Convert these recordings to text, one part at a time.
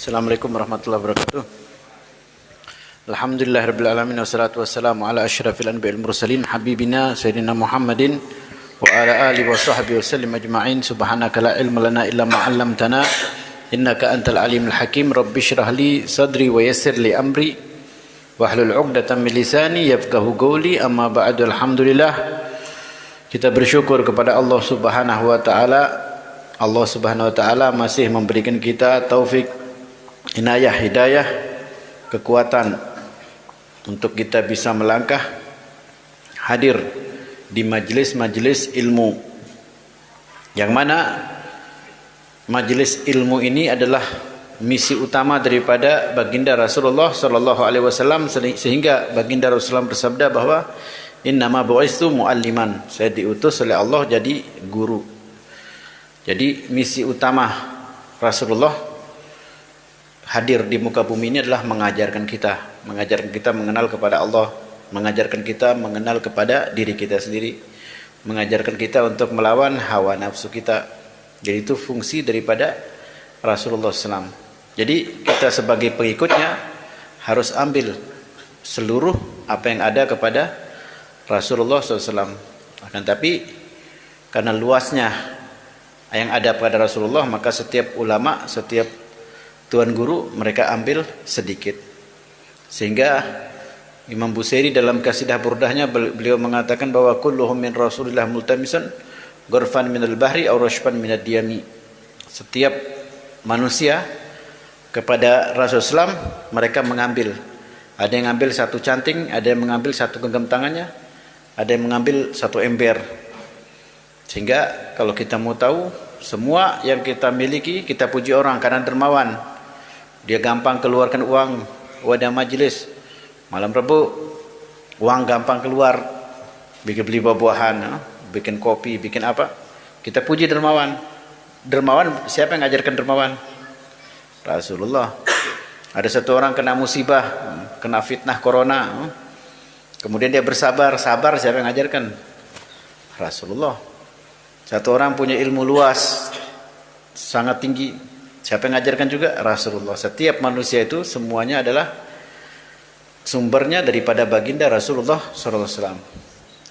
Assalamualaikum warahmatullahi wabarakatuh. Alhamdulillahirabbil alamin wassalatu wassalamu ala asyrafil anbiya'il mursalin habibina sayyidina Muhammadin wa ala alihi wa sahbihi wasallim ajma'in. Subhanaka la ilma lana illa ma 'allamtana innaka antal alimul hakim. Rabbi shrah li sadri wa yassir li amri wahlul 'uqdatam min lisani yafqahu qawli. Amma ba'du. Alhamdulillah, kita bersyukur kepada Allah Subhanahu wa taala. Allah Subhanahu wa taala masih memberikan kita taufik, inayah, hidayah, kekuatan untuk kita bisa melangkah hadir di majelis-majelis ilmu, yang mana majelis ilmu ini adalah misi utama daripada baginda Rasulullah sallallahu alaihi wasallam, sehingga baginda Rasulullah bersabda bahwa innama bu'istu mualliman, saya diutus oleh Allah jadi guru. Jadi misi utama Rasulullah hadir di muka bumi ini adalah mengajarkan kita mengenal kepada Allah, mengajarkan kita mengenal kepada diri kita sendiri, mengajarkan kita untuk melawan hawa nafsu kita. Jadi itu fungsi daripada Rasulullah SAW. Jadi kita sebagai pengikutnya harus ambil seluruh apa yang ada kepada Rasulullah SAW. Akan tapi karena luasnya yang ada pada Rasulullah, maka setiap ulama, setiap tuan guru, mereka ambil sedikit. Sehingga Imam Busairi dalam Qasidah Burdahnya beliau mengatakan bahwa kulluhum min Rasulillah multamisan ghurfan minal bahri aw rashfan minad diyami. Setiap manusia kepada Rasulullah mereka mengambil. Ada yang mengambil satu canting, ada yang mengambil satu genggam tangannya, ada yang mengambil satu ember. Sehingga kalau kita mau tahu, semua yang kita miliki kita puji orang karena dermawan. Dia gampang keluarkan uang wadah majelis. Malam Rabu uang gampang keluar, bikin beli buah-buahan, bikin kopi, bikin apa. Kita puji dermawan. Dermawan, siapa yang ngajarkan dermawan? Rasulullah. Ada satu orang kena musibah, kena fitnah corona, kemudian dia bersabar. Sabar, siapa yang ngajarkan? Rasulullah. Satu orang punya ilmu luas, sangat tinggi, siapa yang ngajarkan juga? Rasulullah. Setiap manusia itu semuanya adalah sumbernya daripada baginda Rasulullah SAW.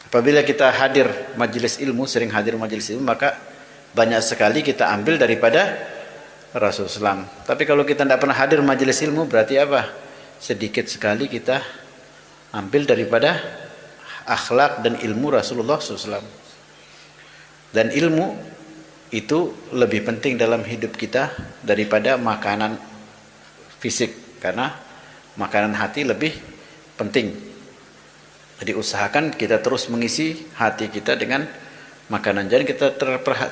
Apabila kita hadir majelis ilmu, sering hadir majelis ilmu, maka banyak sekali kita ambil daripada Rasulullah SAW. Tapi kalau kita tidak pernah hadir majelis ilmu, berarti apa? Sedikit sekali kita ambil daripada akhlak dan ilmu Rasulullah SAW. Dan ilmu itu lebih penting dalam hidup kita daripada makanan fisik, karena makanan hati lebih penting. Jadi usahakan kita terus mengisi hati kita dengan makanan. Jangan kita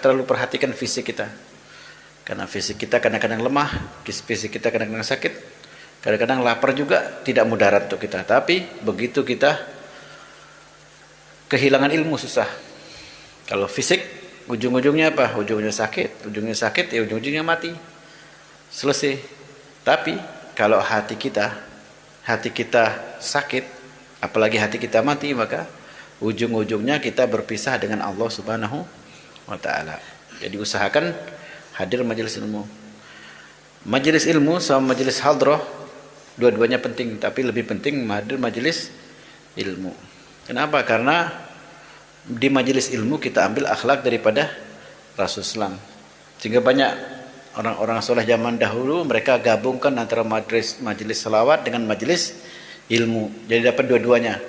terlalu perhatikan fisik kita, karena fisik kita kadang-kadang lemah, fisik kita kadang-kadang sakit, kadang-kadang lapar juga tidak mudarat untuk kita. Tapi begitu kita kehilangan ilmu, susah. Kalau fisik, ujung-ujungnya apa? Ujungnya sakit ya ujung-ujungnya mati. Selesai. Tapi kalau hati kita sakit, apalagi hati kita mati, maka ujung-ujungnya kita berpisah dengan Allah Subhanahu wa taala. Jadi usahakan hadir majelis ilmu. Majelis ilmu sama majelis hadroh, dua-duanya penting, tapi lebih penting hadir majelis ilmu. Kenapa? Karena di majelis ilmu kita ambil akhlak daripada Rasulullah. Sehingga banyak orang-orang soleh zaman dahulu mereka gabungkan antara majelis selawat dengan majelis ilmu. Jadi dapat dua-duanya.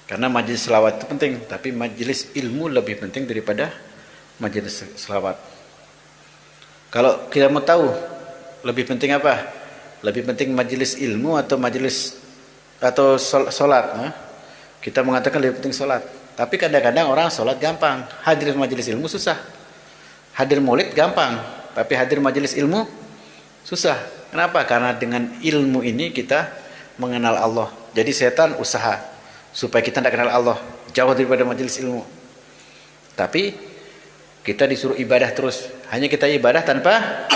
Karena majelis selawat itu penting, tapi majelis ilmu lebih penting daripada majelis selawat. Kalau kita mau tahu lebih penting apa? Lebih penting majelis ilmu atau majelis atau solat? Kita mengatakan lebih penting solat. Tapi kadang-kadang orang sholat gampang, hadir majelis ilmu susah. Hadir maulid gampang, tapi hadir majelis ilmu susah. Kenapa? Karena dengan ilmu ini kita mengenal Allah. Jadi setan usaha supaya kita tidak kenal Allah, jauh daripada majelis ilmu. Tapi kita disuruh ibadah terus. Hanya kita ibadah tanpa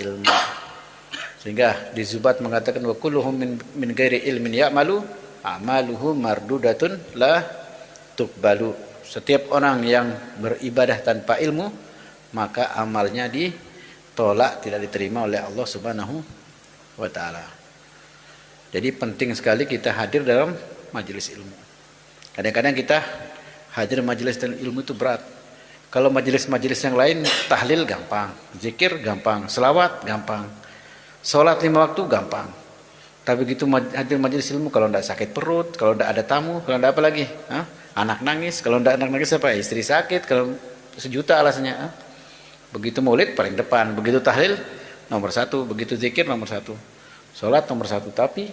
ilmu. Sehingga di Zubat mengatakan wa kulluhum min ghairi ilmin ya'malu a'maluhu mardudatun la tuqbalu. Setiap orang yang beribadah tanpa ilmu, maka amalnya tolak, tidak diterima oleh Allah Subhanahu wa taala. Jadi penting sekali kita hadir dalam majelis ilmu. Kadang-kadang kita hadir majelis ilmu itu berat. Kalau majelis-majelis yang lain, tahlil gampang, zikir gampang, selawat gampang, sholat 5 waktu gampang. Tapi begitu hadir majelis ilmu, kalau tidak sakit perut, kalau tidak ada tamu, kalau tidak apa lagi, anak nangis, kalau tidak anak nangis apa? Istri sakit, kalau sejuta alasannya. Begitu maulid paling depan, begitu tahlil nomor 1, begitu zikir nomor 1, sholat nomor 1, tapi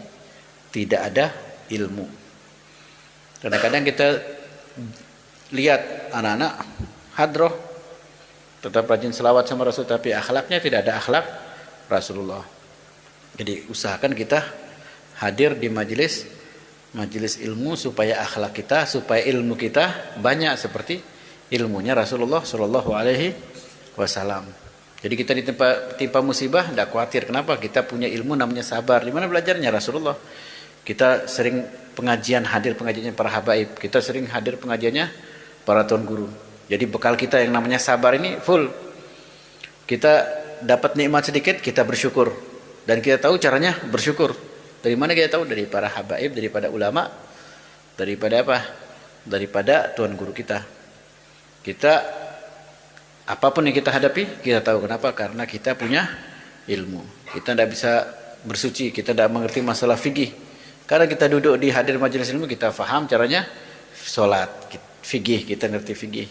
tidak ada ilmu. Kadang-kadang kita lihat anak-anak hadroh tetap rajin selawat sama Rasul, tapi akhlaknya tidak ada akhlak Rasulullah. Jadi usahakan kita hadir di majelis ilmu supaya akhlak kita, supaya ilmu kita banyak seperti ilmunya Rasulullah Shallallahu Alaihi Wasallam. Jadi kita ditimpa musibah tidak khawatir. Kenapa? Kita punya ilmu namanya sabar. Di mana belajarnya Rasulullah? Kita sering hadir pengajiannya para habaib. Kita sering hadir pengajiannya para tuan guru. Jadi bekal kita yang namanya sabar ini full. Kita dapat nikmat sedikit, kita bersyukur. Dan kita tahu caranya bersyukur. Dari mana kita tahu? Dari para habaib, daripada ulama, daripada apa? Daripada tuan guru kita. Kita apapun yang kita hadapi, kita tahu kenapa? Karena kita punya ilmu. Kita tidak bisa bersuci, kita tidak mengerti masalah fikih. Karena kita duduk di hadir majelis ilmu, kita faham caranya sholat, fikih, kita ngerti fikih.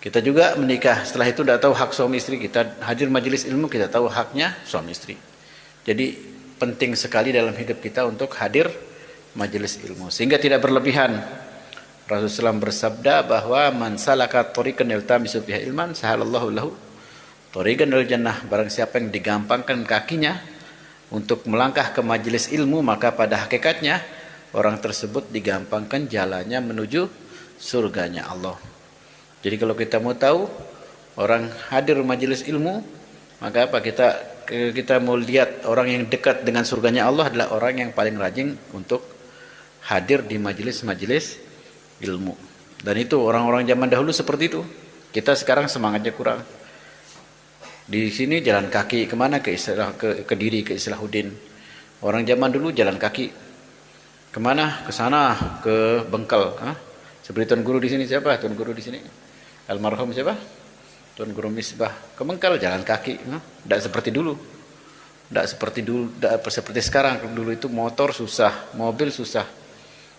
Kita juga menikah, setelah itu tidak tahu hak suami istri, kita hadir majelis ilmu, kita tahu haknya suami istri. Jadi penting sekali dalam hidup kita untuk hadir majelis ilmu, sehingga tidak berlebihan. Rasulullah SAW bersabda bahwa man salaka thoriqan yaltamisu fihi ilman sahalallahu lahu thoriqan ilal jannah. Barang siapa yang digampangkan kakinya untuk melangkah ke majelis ilmu, maka pada hakikatnya orang tersebut digampangkan jalannya menuju surganya Allah. Jadi kalau kita mau tahu orang hadir majelis ilmu, maka apa? Kita mau lihat orang yang dekat dengan surganya Allah adalah orang yang paling rajin untuk hadir di majelis-majelis ilmu. Dan itu orang-orang zaman dahulu seperti itu. Kita sekarang semangatnya kurang. Di sini jalan kaki kemana? Ke Kediri, ke Islahuddin. Orang zaman dulu jalan kaki kemana? Ke sana, ke Bengkel. Seperti tuan guru di sini siapa? Tuan guru di sini almarhum siapa? Tuan guru Misbah. Ke Bengkel jalan kaki. Tidak seperti dulu. Tidak seperti sekarang. Dulu itu motor susah, mobil susah,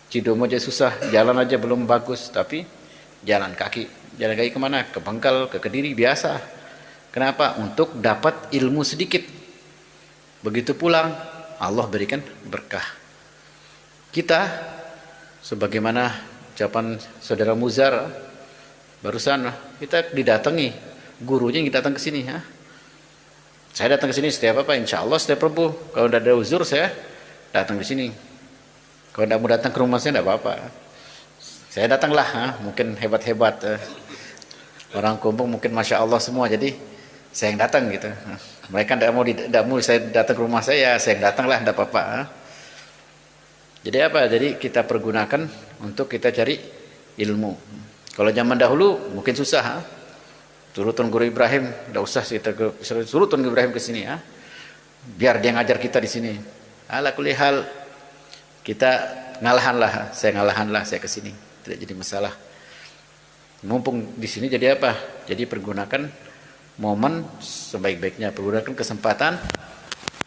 Cidomo aja susah, jalan aja belum bagus, tapi jalan kaki. Jalan kaki kemana? Ke Bengkel, ke Kediri biasa. Kenapa? Untuk dapat ilmu sedikit. Begitu pulang, Allah berikan berkah. Kita, sebagaimana ucapan saudara Muzar barusan, kita didatangi gurunya yang datang ke sini. Saya datang ke sini setiap apa? Insya Allah setiap Rabu. Kalau tidak ada uzur saya datang di sini. Kalau tidak mau datang ke rumah saya tidak apa-apa. Saya datanglah, mungkin hebat-hebat. Orang Kumpung mungkin Masya Allah semua, jadi saya yang datang gitu. Mereka tidak mau saya datang ke rumah saya yang datanglah, tidak apa-apa. Jadi apa? Jadi kita pergunakan untuk kita cari ilmu. Kalau zaman dahulu mungkin susah. Suruh Tuan Guru Ibrahim, tidak usah suruh Tuan Guru Ibrahim ke sini. Biar dia ngajar kita di sini. Ala kulli hal, kita ngalahanlah, saya ke sini. Tidak jadi masalah. Mumpung di sini jadi apa? Jadi pergunakan momen sebaik-baiknya, pergunakan kesempatan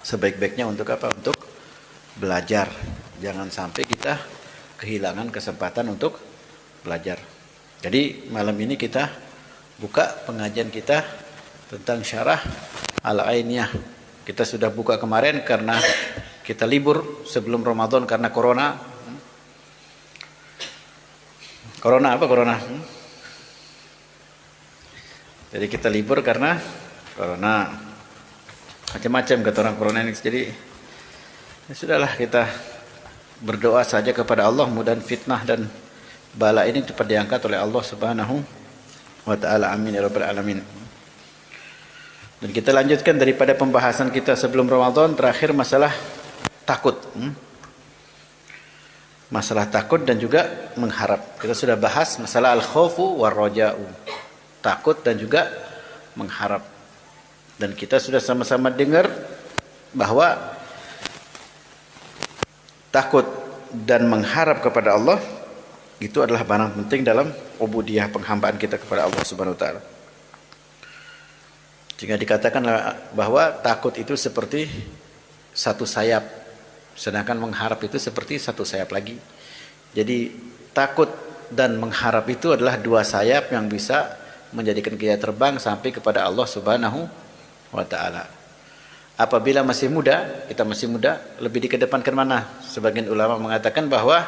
sebaik-baiknya untuk apa? Untuk belajar. Jangan sampai kita kehilangan kesempatan untuk belajar. Jadi malam ini kita buka pengajian kita tentang syarah Al-Ainiyah. Kita sudah buka kemarin karena kita libur sebelum Ramadan karena corona. Corona apa corona? Jadi kita libur karena corona. Macam-macam kata orang corona ini. Jadi ya sudahlah, kita berdoa saja kepada Allah, mudah-mudahan fitnah dan bala ini cepat diangkat oleh Allah Subhanahu wa taala. Amin ya rabbal alamin. Dan kita lanjutkan daripada pembahasan kita sebelum Ramadan, terakhir masalah takut. Masalah takut dan juga mengharap. Kita sudah bahas masalah al-khaufu war raja'u. Takut dan juga mengharap. Dan kita sudah sama-sama dengar bahwa takut dan mengharap kepada Allah itu adalah barang penting dalam ubudiyah penghambaan kita kepada Allah Subhanahu wa taala. Jika dikatakan bahwa takut itu seperti satu sayap, sedangkan mengharap itu seperti satu sayap lagi. Jadi takut dan mengharap itu adalah dua sayap yang bisa menjadikan kita terbang sampai kepada Allah Subhanahu wa taala. Apabila masih muda, kita masih muda, lebih dikedepankan mana? Sebagian ulama mengatakan bahwa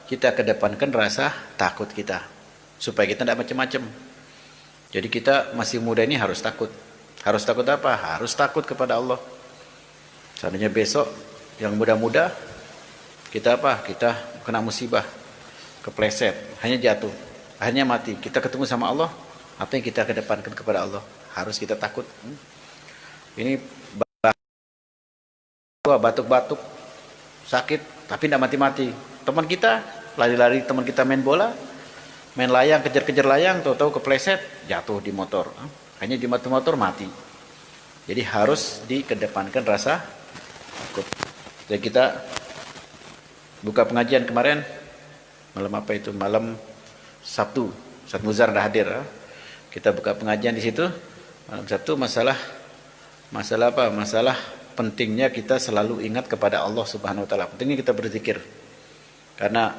kita kedepankan rasa takut kita, supaya kita tidak macam-macam. Jadi kita masih muda ini harus takut. Harus takut apa? Harus takut kepada Allah. Seandainya besok yang muda-muda kita apa? Kita kena musibah, kepleset, hanya jatuh, akhirnya mati. Kita ketemu sama Allah, apa yang kita kedepankan kepada Allah? Harus kita takut. Ini batuk-batuk, sakit, tapi tidak mati-mati. Teman kita lari-lari, teman kita main bola, main layang, kejar-kejar layang, tahu-tahu kepleset, jatuh di motor. Hanya di motor mati. Jadi harus dikedepankan rasa takut. Jadi kita buka pengajian kemarin, malam apa itu? Malam Sabtu. Ustaz Muzar dah hadir. Kita buka pengajian di situ. Malam Sabtu masalah apa? Masalah pentingnya kita selalu ingat kepada Allah Subhanahu wa taala. Pentingnya kita berzikir. Karena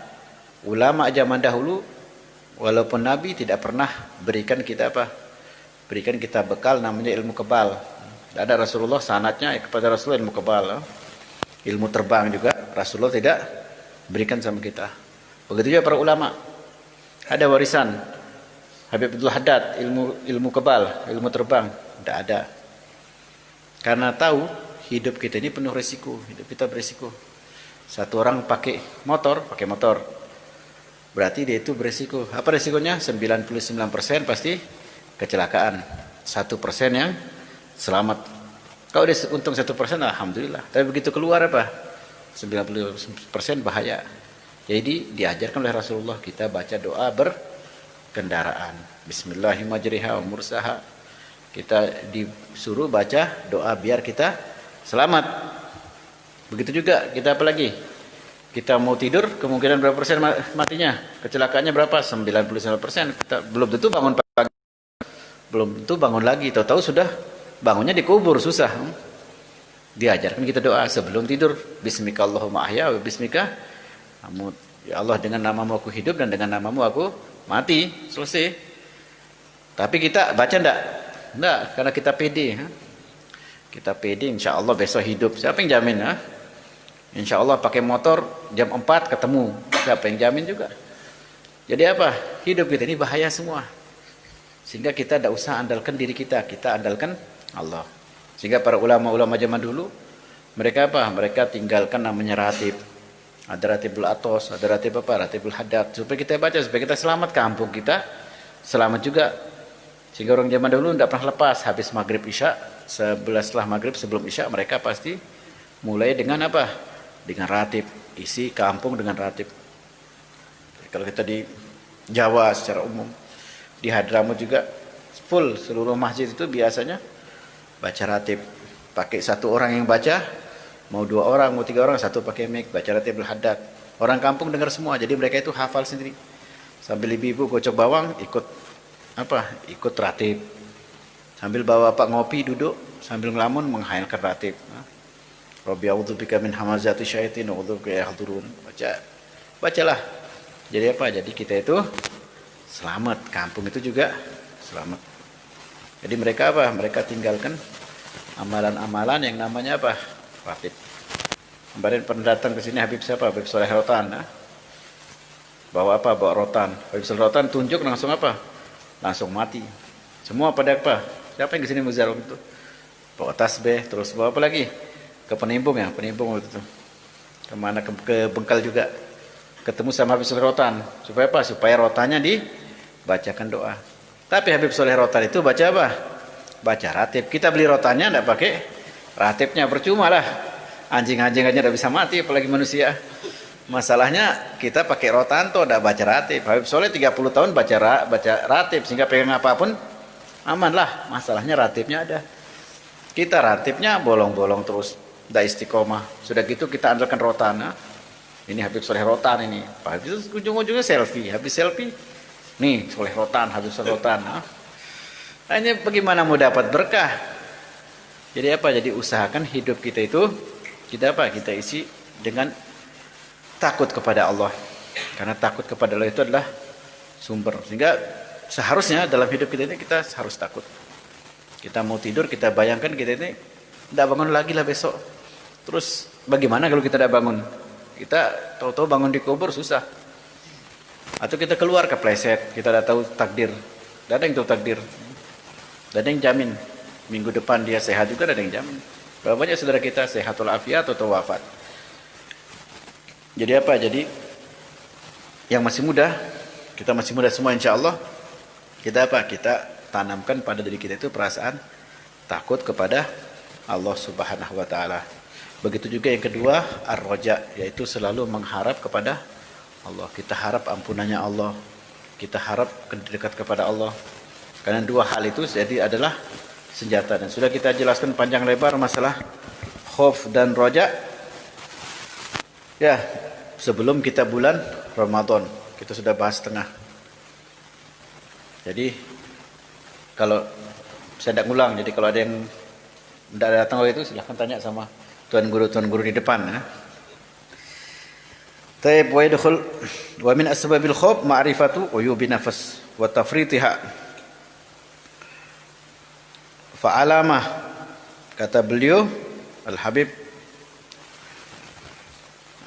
ulama zaman dahulu walaupun Nabi tidak pernah berikan kita apa? Berikan kita bekal namanya ilmu kebal. Tidak ada Rasulullah sanatnya kepada Rasulullah ilmu kebal. Ilmu terbang juga Rasulullah tidak berikan sama kita. Begitu juga para ulama. Ada warisan Habib Abdul Haddad ilmu kebal, ilmu terbang. Tidak ada. Karena tahu hidup kita ini penuh risiko, hidup kita berisiko. Satu orang pakai motor. Berarti dia itu berisiko. Apa risikonya? 99% pasti kecelakaan. 1% yang selamat. Kalau dia untung 1%, alhamdulillah. Tapi begitu keluar apa? 90% bahaya. Jadi diajarkan oleh Rasulullah kita baca doa berkendaraan. Bismillahirrahmanirrahim wa mursaha. Kita disuruh baca doa biar kita selamat. Begitu juga kita apa lagi? Kita mau tidur, kemungkinan berapa persen matinya? Kecelakaannya berapa? 99%. Kita belum tentu bangun pagi. Belum tentu bangun lagi. Tahu-tahu sudah bangunnya dikubur, susah. Diajarkan kita doa sebelum tidur. Bismika Allahumma ahya wa bismika amut. Ya Allah, dengan namamu aku hidup dan dengan namamu aku mati. Selesai. Tapi kita baca enggak? Enggak, karena kita pede. Kita pede, insya Allah besok hidup. Siapa yang jamin? Insya Allah pakai motor jam 4 ketemu. Siapa yang jamin juga? Jadi apa? Hidup kita ini bahaya semua. Sehingga kita tidak usah andalkan diri kita. Kita andalkan Allah. Sehingga para ulama-ulama zaman dulu, mereka apa? Mereka tinggalkan namanya ratib. Ada ratibul atos, ada ratib apa? Ratibul haddad. Supaya kita baca, supaya kita selamat. Kampung kita selamat juga. Sehingga orang zaman dulu tidak pernah lepas. Habis maghrib isya, 11 setelah maghrib sebelum isya, mereka pasti mulai dengan apa? Dengan ratib, isi kampung dengan ratib. Kalau kita di Jawa secara umum, di Hadramaut juga full, seluruh masjid itu biasanya baca ratib. Pakai satu orang yang baca, mau 2 orang, mau 3 orang, satu pakai mic, baca ratibul haddad. Orang kampung dengar semua, jadi mereka itu hafal sendiri. Sambil ibu-ibu gocok bawang, ikut apa? Ikut ratib. Sambil bawa bapak ngopi, duduk, sambil ngelamun menghayalkan ratib. Rabbi a'udzubika min hamazati syaitin wa a'udzubika yahdurun. Bacalah. Jadi apa? Jadi kita itu selamat, kampung itu juga selamat. Jadi mereka apa? Mereka tinggalkan amalan-amalan yang namanya apa? Ratib. Kemarin pernah datang ke sini Habib siapa? Habib Soleh Rotan. Bawa apa? Bawa rotan. Habib Soleh Rotan tunjuk langsung apa? Langsung mati. Semua pada apa? Siapa yang ke sini muzarum itu? Bawa tasbih, terus bawa apa lagi? Ke penimbung ya, penimbung waktu itu. Kemana? Ke Bengkal juga. Ketemu sama Habib Soleh Rotan. Supaya apa? Supaya rotannya dibacakan doa. Tapi Habib Soleh Rotan itu baca apa? Baca ratib. Kita beli rotannya tidak pakai ratibnya, percuma lah. Anjing-anjing aja tidak bisa mati, apalagi manusia. Masalahnya kita pakai rotan tuh tidak baca ratib. Habib Soleh 30 tahun baca ratib, sehingga pegang apapun aman lah. Masalahnya ratibnya ada. Kita ratibnya bolong-bolong terus, tidak istiqomah. Sudah gitu kita andalkan rotan. Ini Habib Soleh Rotan ini. Habis ujung-ujungnya selfie. Habis selfie, nih Soleh Rotan, Habib Soleh Rotan. Hanya bagaimana mau dapat berkah? Jadi apa? Jadi usahakan hidup kita itu, kita apa? Kita isi dengan takut kepada Allah. Karena takut kepada Allah itu adalah sumber. Sehingga seharusnya dalam hidup kita ini kita harus takut. Kita mau tidur, kita bayangkan kita ini tidak bangun lagi lah besok. Terus bagaimana kalau kita tidak bangun? Kita tahu-tahu bangun di kubur susah. Atau kita keluar kepleset, kita tidak tahu takdir. Tidak ada yang tahu takdir. Tidak ada yang jamin. Minggu depan dia sehat juga, tidak ada yang jamin. Berapa banyak saudara kita sehatul afiat atau wafat. Jadi apa? Jadi yang masih muda, kita masih muda semua insya Allah. Kita apa? Kita tanamkan pada diri kita itu perasaan takut kepada Allah Subhanahu wa taala. Begitu juga yang kedua, ar-raja, yaitu selalu mengharap kepada Allah. Kita harap ampunannya Allah. Kita harap dekat kepada Allah. Karena dua hal itu jadi adalah senjata, dan sudah kita jelaskan panjang lebar masalah khauf dan raja. Ya, sebelum kita bulan Ramadan, kita sudah bahas setengah. Jadi kalau saya tidak ngulang, jadi kalau ada yang tidak datang waktu itu silahkan tanya sama tuan guru di depan. Taib wa yadkhul wa min asbabil khauf ma'rifatu uyubi nafas wa tafritiha. Fa'alamah, kata beliau Al-Habib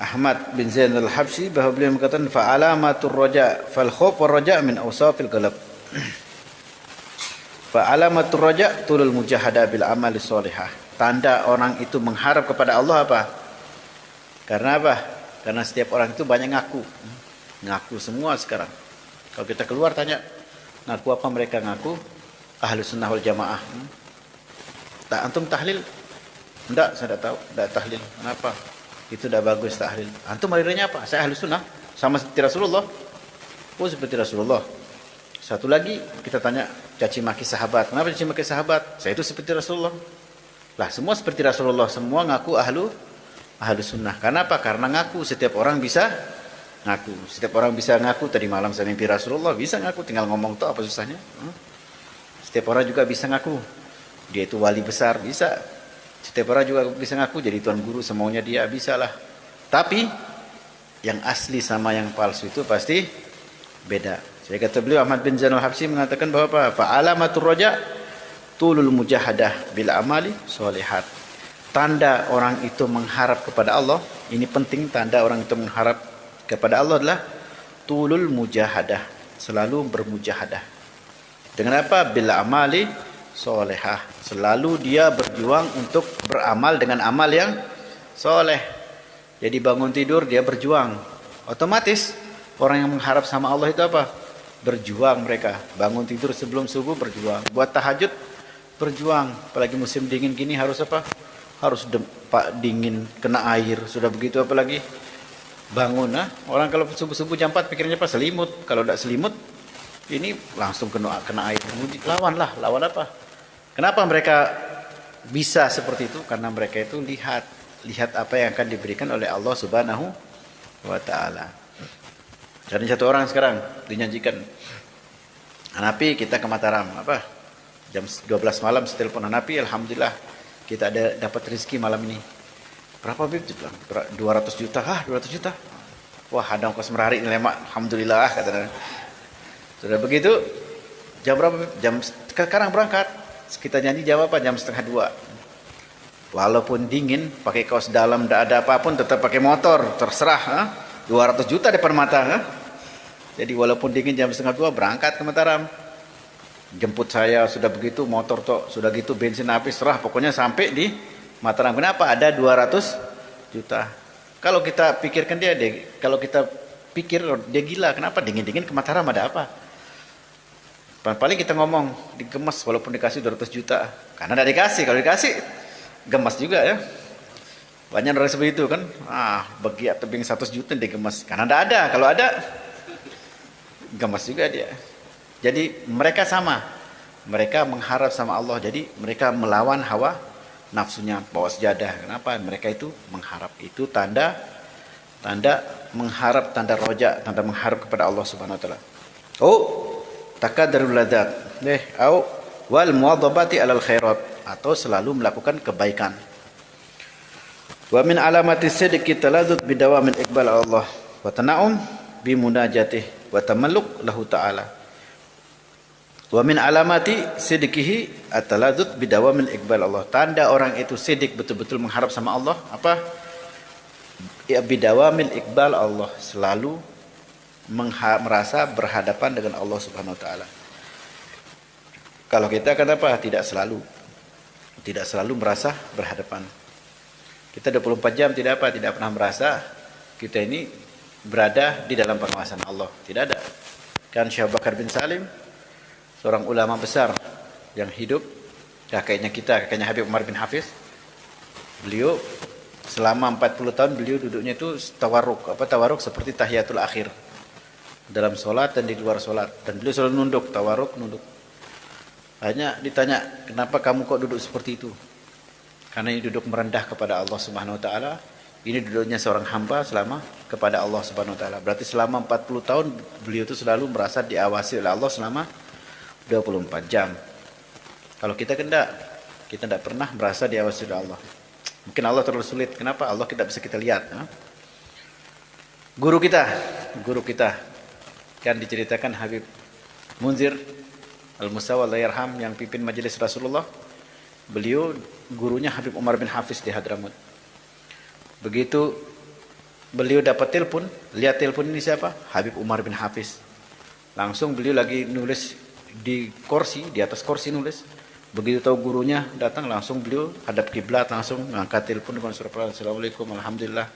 Ahmad bin Zain Al-Habsyi, bahwa beliau mengatakan fa'alamatur raja fal khauf war raja min awsafil qalb. Fa'alamatur raja tulul mujahadah bil amali sholihah. Tanda orang itu mengharap kepada Allah apa? Karena apa? Karena setiap orang itu banyak ngaku. Ngaku semua sekarang. Kalau kita keluar tanya, ngaku apa mereka ngaku? Ahlus sunnah wal jamaah. Tak antum tahlil? Enggak, saya tidak tahu. Tidak tahlil. Kenapa? Itu tidak bagus tahlil. Antum akhirnya apa? Saya ahlus sunnah. Sama seperti Rasulullah. Oh, seperti Rasulullah. Satu lagi kita tanya, caci maki sahabat. Kenapa caci maki sahabat? Saya itu seperti Rasulullah. Lah semua seperti Rasulullah, semua ngaku ahlu sunnah. Karena apa? Karena ngaku, setiap orang bisa ngaku. Setiap orang bisa ngaku, tadi malam saya mimpi Rasulullah, bisa ngaku, tinggal ngomong tuh apa susahnya. Setiap orang juga bisa ngaku, dia itu wali besar, bisa. Setiap orang juga bisa ngaku, jadi tuan guru semaunya dia, bisa lah. Tapi yang asli sama yang palsu itu pasti beda. Saya kata beliau Ahmad bin Zain Al-Habsyi mengatakan bahwa apa? Fa'alamatur raja tulul mujahadah bil amali sholihat. Tanda orang itu mengharap kepada Allah, ini penting, tanda orang itu mengharap kepada Allah adalah tulul mujahadah, selalu bermujahadah. Dengan apa? Bil amali sholihah. Selalu dia berjuang untuk beramal dengan amal yang soleh. Jadi bangun tidur dia berjuang. Otomatis orang yang mengharap sama Allah itu apa? Berjuang mereka. Bangun tidur sebelum subuh berjuang. Buat tahajud berjuang. Apalagi musim dingin gini harus apa? Harus dingin, kena air. Sudah begitu apalagi bangun. Orang kalau subuh-subuh jam 4 pikirnya apa? Selimut. Kalau tidak selimut, ini langsung kena air. Lawan apa? Kenapa mereka bisa seperti itu? Karena mereka itu lihat apa yang akan diberikan oleh Allah Subhanahu wa taala. Jadi satu orang sekarang dinyanyikan Hanapi, kita ke Mataram, apa? Jam 12 malam setelepon Hanapi, alhamdulillah kita ada dapat rezeki malam ini. Berapa Bib? 200 juta. 200 juta. Wah, ada ongkos merari ini lemak. Alhamdulillah katanya. Sudah begitu, jam berapa Bib? Jam sekarang berangkat. Kita nyanyi jam apa? Jam 1:30. Walaupun dingin, pakai kaos dalam, tidak ada apapun, tetap pakai motor, terserah. 200 juta depan mata. Jadi walaupun dingin jam 1:30 berangkat ke Mataram. Jemput saya, sudah begitu motor toh, sudah gitu bensin habis, serah pokoknya sampai di Mataram. Kenapa? Ada 200 juta. Kalau kita pikirkan kalau kita pikir dia gila, kenapa dingin-dingin ke Mataram ada apa? Paling kita ngomong digemas walaupun dikasih 200 juta. Karena tidak dikasih, kalau dikasih gemas juga ya. Banyak orang seperti itu kan. Bagi tebing 100 juta digemas. Karena tidak ada, kalau ada gemas juga dia. Jadi mereka sama. Mereka mengharap sama Allah. Jadi mereka melawan hawa nafsunya bawa sejadah. Kenapa? Mereka itu mengharap. Itu tanda mengharap, tanda roja, tanda mengharap kepada Allah Subhanahu wa taala. Oh, takadarul ladat. Au wal muwadhabati alal khairat, atau selalu melakukan kebaikan. Wa min alamati sidqi taladzuz bidawamil iqbal Allah wa tana'um bi munajatih wa tamalluk lahu ta'ala. Wa min alamati sidqihi at-taladzuz bidawamil iqbal Allah. Tanda orang itu sidik, betul-betul mengharap sama Allah, apa? Ya, bidawamil iqbal Allah, selalu merasa berhadapan dengan Allah Subhanahu wa taala. Kalau kita kenapa? Tidak selalu merasa berhadapan. Kita 24 jam tidak pernah merasa kita ini berada di dalam pengawasan Allah. Tidak ada. Kan Syekh Bakar bin Salim, seorang ulama besar yang hidup, kakeknya Habib Umar bin Hafiz. Beliau selama 40 tahun beliau duduknya itu tawarruk seperti tahiyatul akhir. Dalam sholat dan di luar sholat. Dan beliau selalu nunduk, tawarruk, nunduk. Hanya ditanya, kenapa kamu kok duduk seperti itu? Karena ini duduk merendah kepada Allah Subhanahu wa taala. Ini duduknya seorang hamba selama kepada Allah Subhanahu wa taala. Berarti selama 40 tahun beliau itu selalu merasa diawasi oleh Allah selama 24 jam. Kalau kita tidak pernah merasa diawasi oleh Allah. Mungkin Allah terlalu sulit. Kenapa? Allah tidak bisa kita lihat. Guru kita kan diceritakan Habib Munzir Al-Musawa Al-Yarham yang pimpin majelis Rasulullah. Beliau gurunya Habib Umar bin Hafiz di Hadramut. Begitu beliau dapat telepon, lihat telepon ini siapa? Habib Umar bin Hafiz. Langsung beliau lagi nulis di atas kursi nulis. Begitu tahu gurunya datang, langsung beliau hadap kiblat, langsung ngangkat telepon dengan suara Assalamualaikum, alhamdulillah.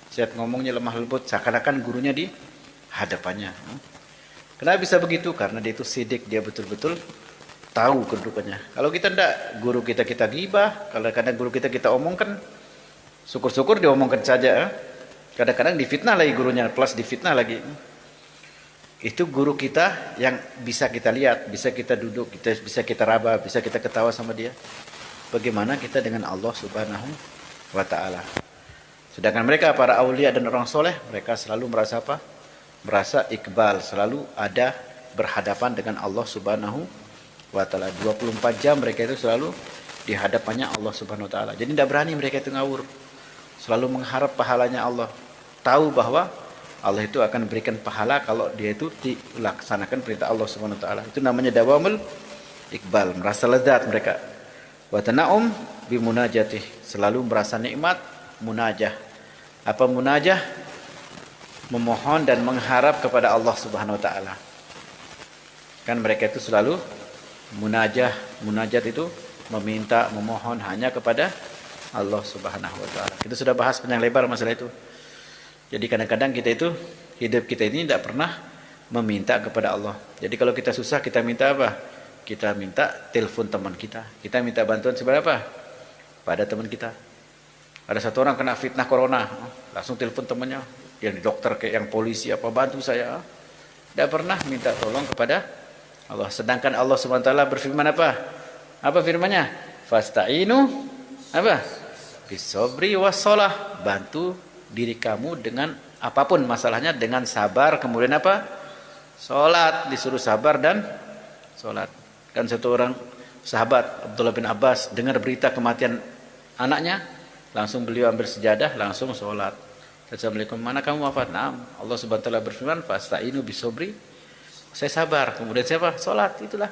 Siap ngomongnya lemah lembut, seakan-akan gurunya di hadapannya. Kenapa bisa begitu? Karena dia itu sidik, dia betul-betul tahu kedudukannya. Kalau kita tidak, guru kita gibah, kadang-kadang guru kita omongkan, syukur-syukur diomongkan saja. Kadang-kadang difitnah lagi gurunya, plus difitnah lagi. Itu guru kita yang bisa kita lihat, bisa kita duduk, bisa kita raba, bisa kita ketawa sama dia. Bagaimana kita dengan Allah Subhanahu wa taala? Sedangkan mereka para aulia dan orang soleh, mereka selalu merasa apa? Merasa iqbal, selalu ada berhadapan dengan Allah Subhanahu wa taala. 24 jam mereka itu selalu di hadapannya Allah Subhanahu wa taala. Jadi tidak berani mereka itu ngawur. Selalu mengharap pahalanya Allah. Tahu bahwa Allah itu akan berikan pahala kalau dia itu dilaksanakan perintah Allah Subhanahu wa taala. Itu namanya dawamul iqbal, merasa lezat mereka. Wa tana'um bi munajatih, selalu merasa nikmat munajah. Apa munajah? Memohon dan mengharap kepada Allah Subhanahu wa taala. Kan mereka itu selalu munajat itu meminta, memohon hanya kepada Allah Subhanahu wa taala. Kita sudah bahas panjang lebar masalah itu. Jadi kadang-kadang hidup kita ini tidak pernah meminta kepada Allah. Jadi kalau kita susah, kita minta apa? Kita minta telepon teman kita. Kita minta bantuan seberapa? Pada teman kita. Ada satu orang kena fitnah corona, langsung telepon temannya, yang dokter kayak yang polisi apa, bantu saya. Tidak pernah minta tolong kepada Allah. Sedangkan Allah SWT berfirman apa? Apa firmannya? Fasta'inu apa? Bisobri wassalah. Bantu diri kamu dengan apapun masalahnya dengan sabar, kemudian apa? Salat, disuruh sabar dan salat. Kan satu orang sahabat Abdullah bin Abbas dengar berita kematian anaknya, langsung beliau ambil sejadah, langsung salat. Assalamualaikum, mana kamu wafat? Nah, Allah Subhanahu wa taala berfirman, "Fasta'inu bisobri." Saya sabar, kemudian siapa? Salat. Itulah.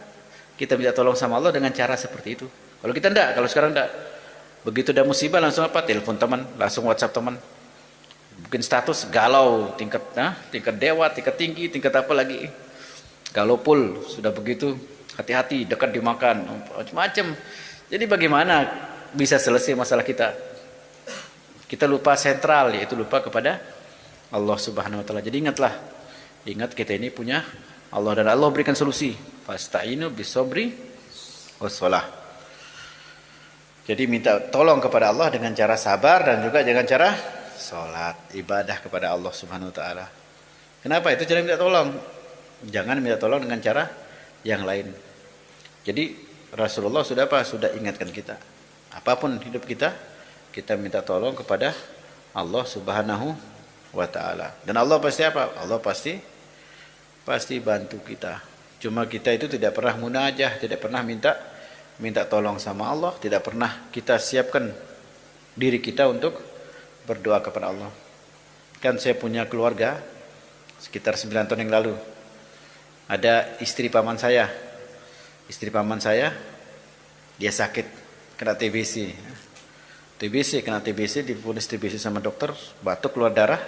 Kita minta tolong sama Allah dengan cara seperti itu. Kalau kita enggak, kalau sekarang enggak. Begitu ada musibah langsung apa? Telepon teman, langsung WhatsApp teman. Bikin status galau, tingkat dewa, tingkat tinggi, tingkat apa lagi. Galau pul, sudah begitu, hati-hati, dekat dimakan, macam-macam. Jadi bagaimana bisa selesai masalah kita? Kita lupa sentral, yaitu lupa kepada Allah Subhanahu wa taala. Jadi ingat kita ini punya Allah, dan Allah berikan solusi. Fasta'inu bisobri wassalah. Jadi minta tolong kepada Allah dengan cara sabar dan juga dengan cara salat, ibadah kepada Allah Subhanahu wa taala. Kenapa? Itu cara minta tolong. Jangan minta tolong dengan cara yang lain. Jadi Rasulullah sudah ingatkan kita. Apapun hidup kita, kita minta tolong kepada Allah Subhanahu wa taala. Dan Allah pasti apa? Allah pasti bantu kita. Cuma kita itu tidak pernah munajah, tidak pernah minta tolong sama Allah, tidak pernah kita siapkan diri kita untuk berdoa kepada Allah. Kan saya punya keluarga sekitar 9 tahun yang lalu. Ada istri paman saya. Istri paman saya dia sakit, kena TBC. Kena TBC, divonis TBC sama dokter, batuk keluar darah,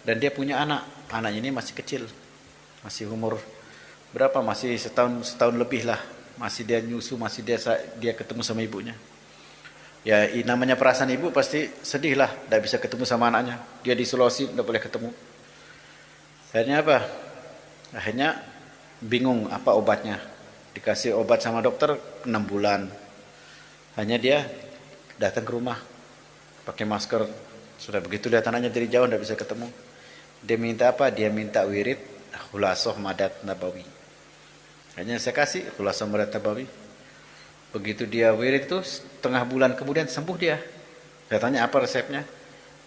dan dia punya anak. Anaknya ini masih kecil. Masih umur berapa? Masih setahun lebih lah. Masih dia nyusu, masih dia ketemu sama ibunya. Ya namanya perasaan ibu pasti sedih lah, tidak bisa ketemu sama anaknya. Dia di Sulawesi, tidak boleh ketemu. Akhirnya apa? Akhirnya bingung apa obatnya. Dikasih obat sama dokter 6 bulan. Hanya dia datang ke rumah pakai masker. Sudah begitu lihat anaknya dari jauh, tidak bisa ketemu. Dia minta apa? Dia minta wirid Khulasoh Madat Nabawi. Hanya saya kasih Khulasoh Madat Nabawi. Begitu dia wirid itu, setengah bulan kemudian sembuh dia. Katanya apa resepnya?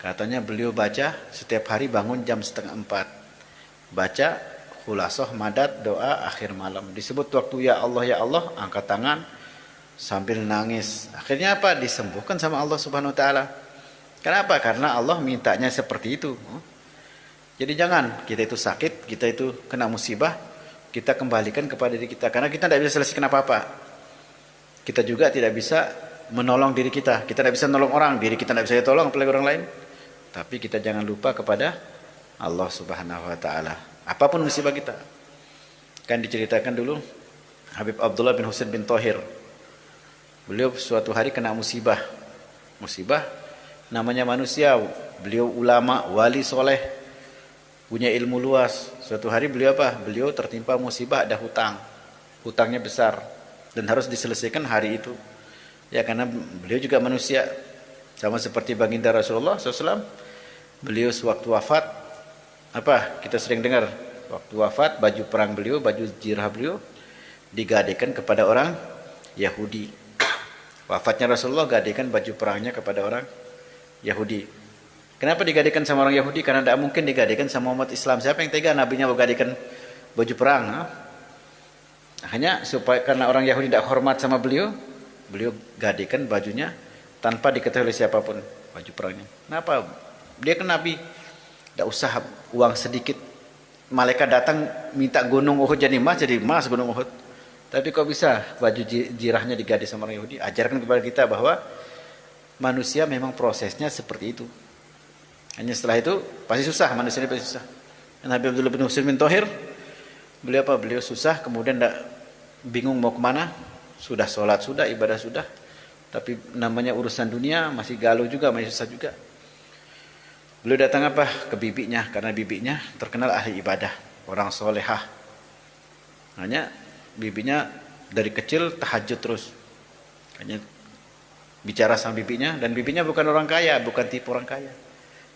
Katanya beliau baca setiap hari bangun jam 3:30. Baca Khulasoh Madat, doa akhir malam. Disebut waktu ya Allah, angkat tangan sambil nangis. Akhirnya apa? Disembuhkan sama Allah Subhanahu wa taala. Kenapa? Karena Allah mintanya seperti itu. Jadi jangan kita itu sakit, kita itu kena musibah, kita kembalikan kepada diri kita. Karena kita tidak bisa selesaikan apa-apa. Kita juga tidak bisa menolong diri kita. Kita tidak bisa menolong orang, diri kita tidak bisa tolong apalagi orang lain. Tapi kita jangan lupa kepada Allah Subhanahu wa taala. Apapun musibah kita. Kan diceritakan dulu Habib Abdullah bin Husain bin Thohir. Beliau suatu hari kena musibah. Musibah namanya manusia. Beliau ulama, wali soleh, punya ilmu luas. Suatu hari beliau apa? Beliau tertimpa musibah, ada hutang. Hutangnya besar dan harus diselesaikan hari itu. Ya karena beliau juga manusia. Sama seperti baginda Rasulullah SAW. Beliau sewaktu wafat, apa kita sering dengar, waktu wafat baju perang beliau, baju jirah beliau digadaikan kepada orang Yahudi. Wafatnya Rasulullah, gadaikan baju perangnya kepada orang Yahudi. Kenapa digadaikan sama orang Yahudi? Karena tidak mungkin digadaikan sama umat Islam. Siapa yang tega nabinya menggadaikan baju perang? Hanya supaya karena orang Yahudi tidak hormat sama beliau, beliau gadaikan bajunya tanpa diketahui oleh siapapun, baju perangnya. Kenapa? Dia kan nabi, tidak usah uang sedikit. Malaikat datang minta gunung Uhud jadi emas gunung Uhud. Tapi kok bisa baju jirahnya digadai sama orang Yahudi? Ajarkan kepada kita bahwa manusia memang prosesnya seperti itu. Hanya setelah itu pasti susah, manusia ini pasti susah. Dan Habib Abdullah bin Husain bin Thohir, beliau apa? Beliau susah, kemudian bingung mau kemana. Sudah sholat, sudah ibadah, sudah. Tapi namanya urusan dunia masih galau juga, masih susah juga. Beliau datang apa? Ke bibinya, karena bibinya terkenal ahli ibadah, orang solehah. Hanya bibinya dari kecil tahajud terus. Hanya bicara sama bibinya, dan bibinya bukan orang kaya, bukan tipe orang kaya.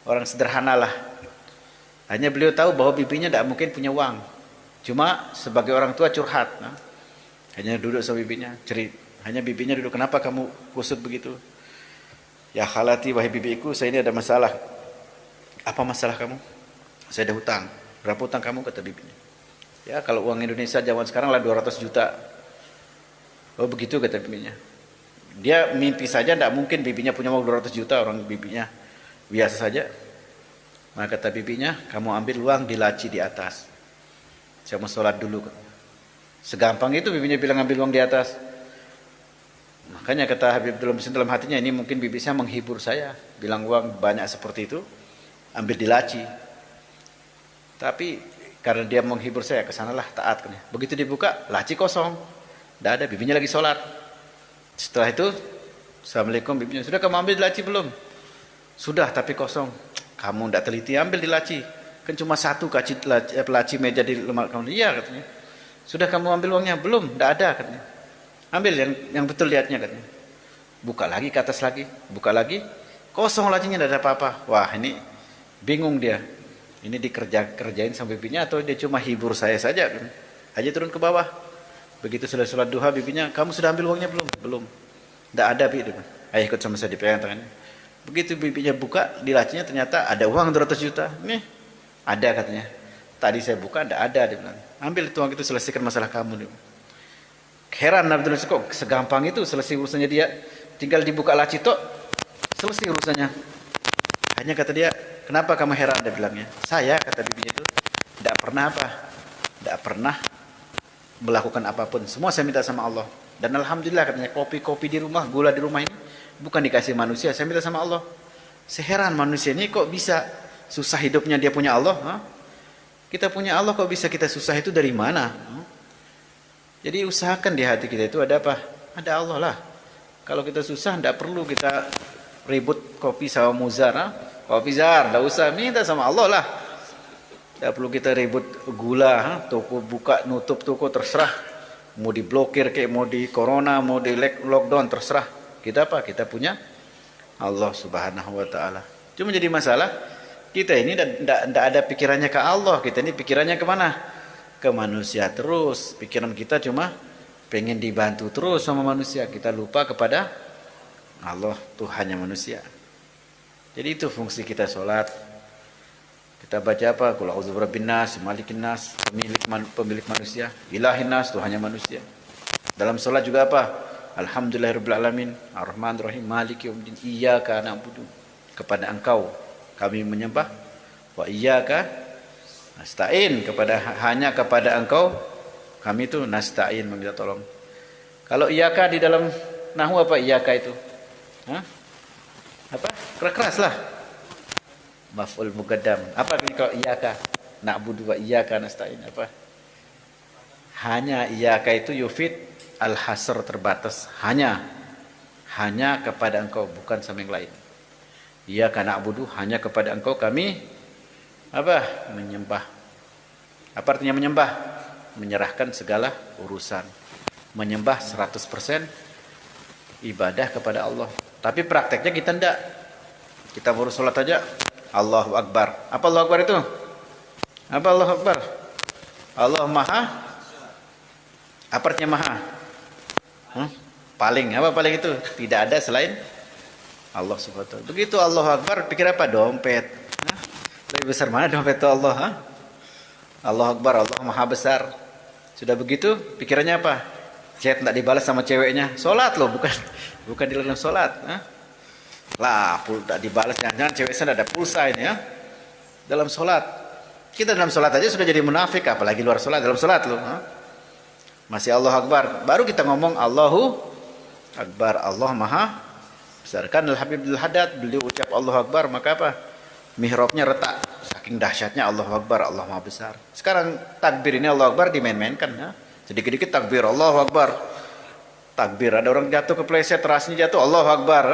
Orang sederhana lah. Hanya beliau tahu bahwa bibinya tidak mungkin punya uang. Cuma sebagai orang tua curhat. Hanya duduk sama bibinya, cerita. Hanya bibinya duduk, kenapa kamu kusut begitu? Ya khalati, wahai bibiku, saya ini ada masalah. Apa masalah kamu? Saya ada hutang. Berapa hutang kamu? Kata bibinya. Ya kalau uang Indonesia zaman sekarang lah 200 juta. Oh begitu kata bibinya. Dia mimpi saja tidak mungkin bibinya punya uang 200 juta, orang bibinya biasa saja. Maka kata bibinya, kamu ambil uang di laci di atas. Saya mau sholat dulu. Segampang itu bibinya bilang ambil uang di atas. Makanya kata Habib Abdullah bin dalam hatinya, ini mungkin bibinya menghibur saya. Bilang uang banyak seperti itu, ambil di laci. Tapi karena dia menghibur saya, kesanalah taat. Begitu dibuka, laci kosong. Tidak ada, bibinya lagi sholat. Setelah itu, Assalamualaikum, bibinya, sudah kamu ambil di laci belum? Sudah, tapi kosong. Kamu tidak teliti, ambil di laci. Kan cuma satu laci meja di lemari kamu. Iya katanya. Sudah kamu ambil uangnya? Belum, tidak ada katanya. Ambil yang betul lihatnya katanya. Buka lagi ke atas lagi, buka lagi, kosong lacinya, tidak ada apa-apa. Wah ini bingung dia. Ini dikerjain sama bibinya atau dia cuma hibur saya saja? Aja turun ke bawah. Begitu sudah sholat duha, bibinya, kamu sudah ambil uangnya belum? Belum. Tidak ada, Bi. Ayo ikut sama saya, dipegang tangannya. Begitu bibinya buka, di lacinya ternyata ada uang 200 juta. Nih, ada katanya. Tadi saya buka, ada, dia bilang. Ambil itu uang itu, selesaikan masalah kamu. Dia. Heran Nabi Idris, kok segampang itu selesai urusannya dia. Tinggal dibuka laci tok, selesai urusannya. Hanya kata dia, kenapa kamu heran? Dia bilangnya. Saya, kata bibinya itu, tidak pernah apa? Tidak pernah melakukan apapun. Semua saya minta sama Allah. Dan alhamdulillah katanya, kopi-kopi di rumah, gula di rumah ini bukan dikasih manusia, saya minta sama Allah. Seheran manusia ini kok bisa susah hidupnya, dia punya Allah. Kita punya Allah, kok bisa kita susah itu dari mana? Jadi usahakan di hati kita itu ada apa? Ada Allah lah. Kalau kita susah, tidak perlu kita ribut kopi sama muzar. Kopi zar, tidak usah, minta sama Allah lah. Tidak perlu kita ribut gula, toko buka nutup toko terserah. Mau diblokir kayak mau di corona, mau di lockdown terserah. Kita apa? Kita punya Allah Subhanahu wa taala. Cuma jadi masalah kita ini tidak ada pikirannya ke Allah, kita ini pikirannya kemana? Ke manusia terus. Pikiran kita cuma pengen dibantu terus sama manusia. Kita lupa kepada Allah, Tuhannya manusia. Jadi itu fungsi kita sholat. Kita baca apa? Qul a'udzu birabbin nas, malikin nas, pemilik manusia, ilahin nas, Tuhannya manusia. Dalam sholat juga apa? Alhamdulillahirabbil alamin, arrahmanir rahim, maliki yaumiddin, iyyaka na'budu. Kepada Engkau kami menyembah, wa iyyaka nasta'in, hanya kepada Engkau kami itu nasta'in, meminta tolong. Kalau iyyaka di dalam nahwu apa iyyaka itu? Apa? Keras lah. Maf'ul muqaddam. Apa ini kalau iyyaka na'budu wa iyyaka nasta'in? Apa? Hanya iyyaka itu yufid al-hasr, terbatas. Hanya kepada Engkau, bukan sama yang lain. Iyyaka na'budu, hanya kepada Engkau kami apa? Menyembah. Apa artinya menyembah? Menyerahkan segala urusan. Menyembah 100% ibadah kepada Allah. Tapi prakteknya kita tidak. Kita baru sholat aja, Allahu Akbar. Apa Allahu Akbar itu? Apa Allahu Akbar? Allah Maha. Apa artinya Maha? Paling. Apa paling itu? Tidak ada selain Allah Subhanahu wa taala. Begitu Allahu Akbar, pikir apa? Dompet. Lebih besar mana dompet itu Allah? Allahu Akbar, Allah Maha besar. Sudah begitu, pikirannya apa? Chat tidak dibalas sama ceweknya. Sholat loh, bukan di dalam sholat. Lah, tidak dibalas, jangan-jangan cewek saya ada pulsa ini ya. Dalam sholat, kita dalam sholat aja sudah jadi munafik, apalagi luar sholat. Dalam sholat loh, masih Allahu Akbar. Baru kita ngomong Allahu Akbar, Allah Maha besar. Kan Al-Habib Al-Haddad beliau ucap Allahu Akbar, maka apa? Mihrabnya retak, saking dahsyatnya Allahu Akbar, Allah Maha besar. Sekarang takbir ini Allahu Akbar dimain-mainkan ya. Sedikit-dikit takbir Allahu Akbar. Takbir, ada orang jatuh kepleset, terasnya jatuh, Allahu Akbar.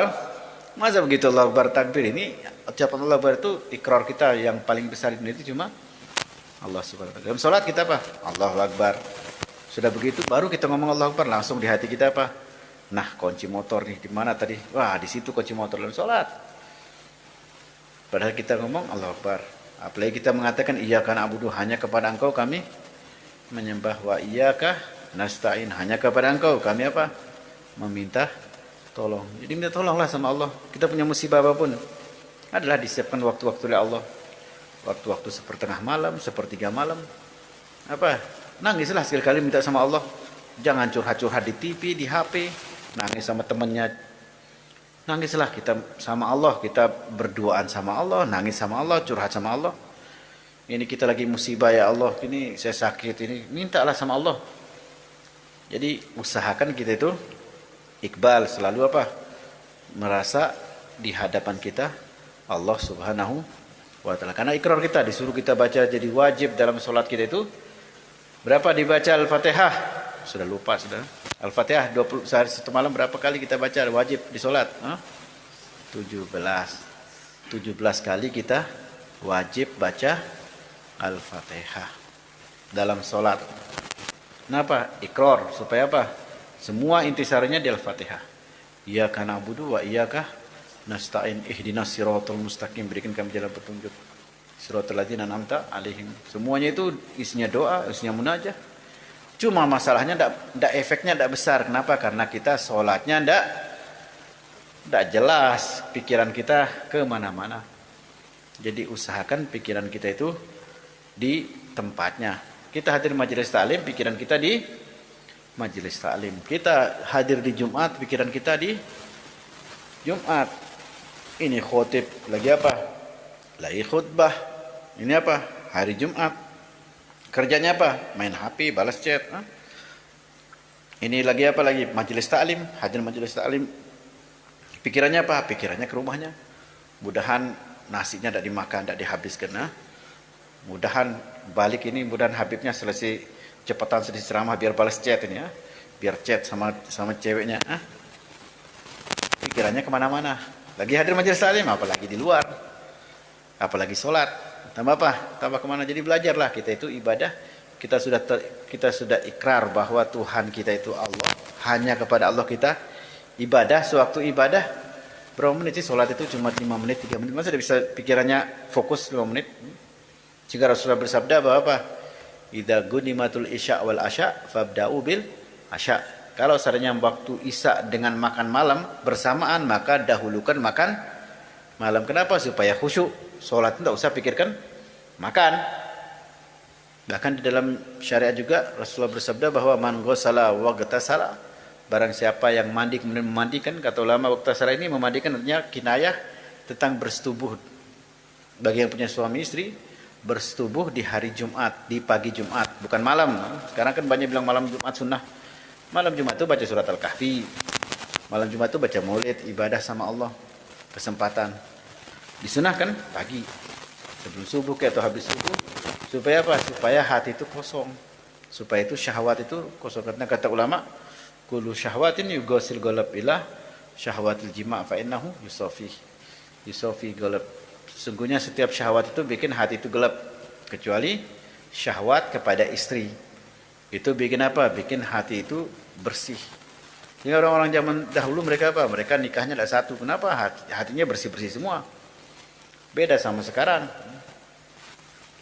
Masa begitu Allahu Akbar? Takbir ini, ucapan Allahu Akbar itu ikrar kita yang paling besar di dunia itu cuma Allah Subhanahu wa taala. Dalam salat kita apa? Allahu Akbar. Sudah begitu baru kita ngomong Allahu Akbar, langsung di hati kita apa? Nah, kunci motor nih di mana tadi? Wah, di situ kunci motor dalam salat. Padahal kita ngomong Allahu Akbar. Apalagi kita mengatakan iyyaka na'budu, hanya kepada Engkau kami menyembah, wa iyyaka nasta'in, hanya kepada Engkau kami apa? Meminta tolong. Jadi minta tolonglah sama Allah. Kita punya musibah apapun adalah disiapkan waktu-waktu oleh Allah. Waktu-waktu sepertengah malam, sepertiga malam. Apa? Nangislah sekali-kali minta sama Allah. Jangan curhat-curhat di TV, di HP. Nangis sama temannya. Nangislah kita sama Allah. Kita berduaan sama Allah. Nangis sama Allah. Curhat sama Allah. Ini kita lagi musibah ya Allah. Ini saya sakit. Ini mintalah sama Allah. Jadi usahakan kita itu Iqbal, selalu apa? Merasa di hadapan kita Allah Subhanahu wa taala. Karena ikrar kita disuruh kita baca, jadi wajib dalam sholat kita itu berapa dibaca Al-Fatihah? Sudah lupa sudah. Al-Fatihah 20 sehari satu malam berapa kali kita baca wajib di sholat? 17 kali kita wajib baca Al-Fatihah dalam sholat. Kenapa? Ikrar, supaya apa? Semua intisarinya di Al-Fatihah. Iyyaka na'budu wa iyyaka nasta'in, ihdinas siratal mustaqim, berikan kami jalan petunjuk, siratal ladzina an'amta alaihim. Semuanya itu isinya doa, isinya munajah. Cuma masalahnya efeknya tidak besar. Kenapa? Karena kita sholatnya Tidak jelas pikiran kita ke mana-mana. Jadi usahakan pikiran kita itu di tempatnya. Kita hadir majelis taklim, pikiran kita di majelis taklim. Kita hadir di Jumat, pikiran kita di Jumat. Ini khotib lagi apa? Lagi khutbah. Ini apa? Hari Jumat. Kerjanya apa? Main HP, balas chat. Ini lagi apa lagi? Majelis taklim, hadir majelis taklim. Pikirannya apa? Pikirannya ke rumahnya. Mudahan nasinya tidak dimakan, tidak dihabiskan. Mudahan balik ini, mudahan Habibnya selesai cepatan sedih ceramah biar balas chat ini ya. Biar chat sama ceweknya. Pikirannya kemana-mana. Lagi hadir majelis taklim, apalagi di luar. Apalagi sholat. Tambah apa? Tambah kemana? Jadi belajarlah kita itu ibadah. Kita sudah ikrar bahwa Tuhan kita itu Allah. Hanya kepada Allah kita ibadah. Sewaktu ibadah berapa menit sih sholat itu? Cuma 5 menit, 3 menit. Masa tidak bisa pikirannya fokus 5 menit? Jika Rasulullah bersabda bahwa apa? Idza gunimatul isya wal asya fabda'u bil asya. Kalau seandainya waktu isya dengan makan malam bersamaan, maka dahulukan makan malam. Kenapa? Supaya khusyuk. Sholat tidak usah pikirkan makan. Bahkan di dalam syariat juga Rasulullah bersabda bahwa man ghasala wa ghatasala, barang siapa yang mandi kemudian memandikan, kata ulama ghatasala ini memandikan artinya kinayah tentang bersetubuh. Bagi yang punya suami istri, bersetubuh di hari Jumat, di pagi Jumat, bukan malam. Sekarang kan banyak bilang malam Jumat sunnah. Malam Jumat itu baca surat Al-Kahfi. Malam Jumat itu baca maulid, ibadah sama Allah. Kesempatan. Disunahkan pagi. Sebelum subuh atau habis subuh. Supaya apa? Supaya hati itu kosong. Supaya itu syahwat itu kosong. Karena kata ulama, kullu syahwatin yugosil golab ilah syahwatil jima' fa'innahu yusofi golab. Sesungguhnya setiap syahwat itu bikin hati itu gelap. Kecuali syahwat kepada istri. Itu bikin apa? Bikin hati itu bersih. Sehingga orang-orang zaman dahulu mereka apa? Mereka nikahnya tidak satu. Kenapa? Hatinya bersih-bersih semua. Beda sama sekarang.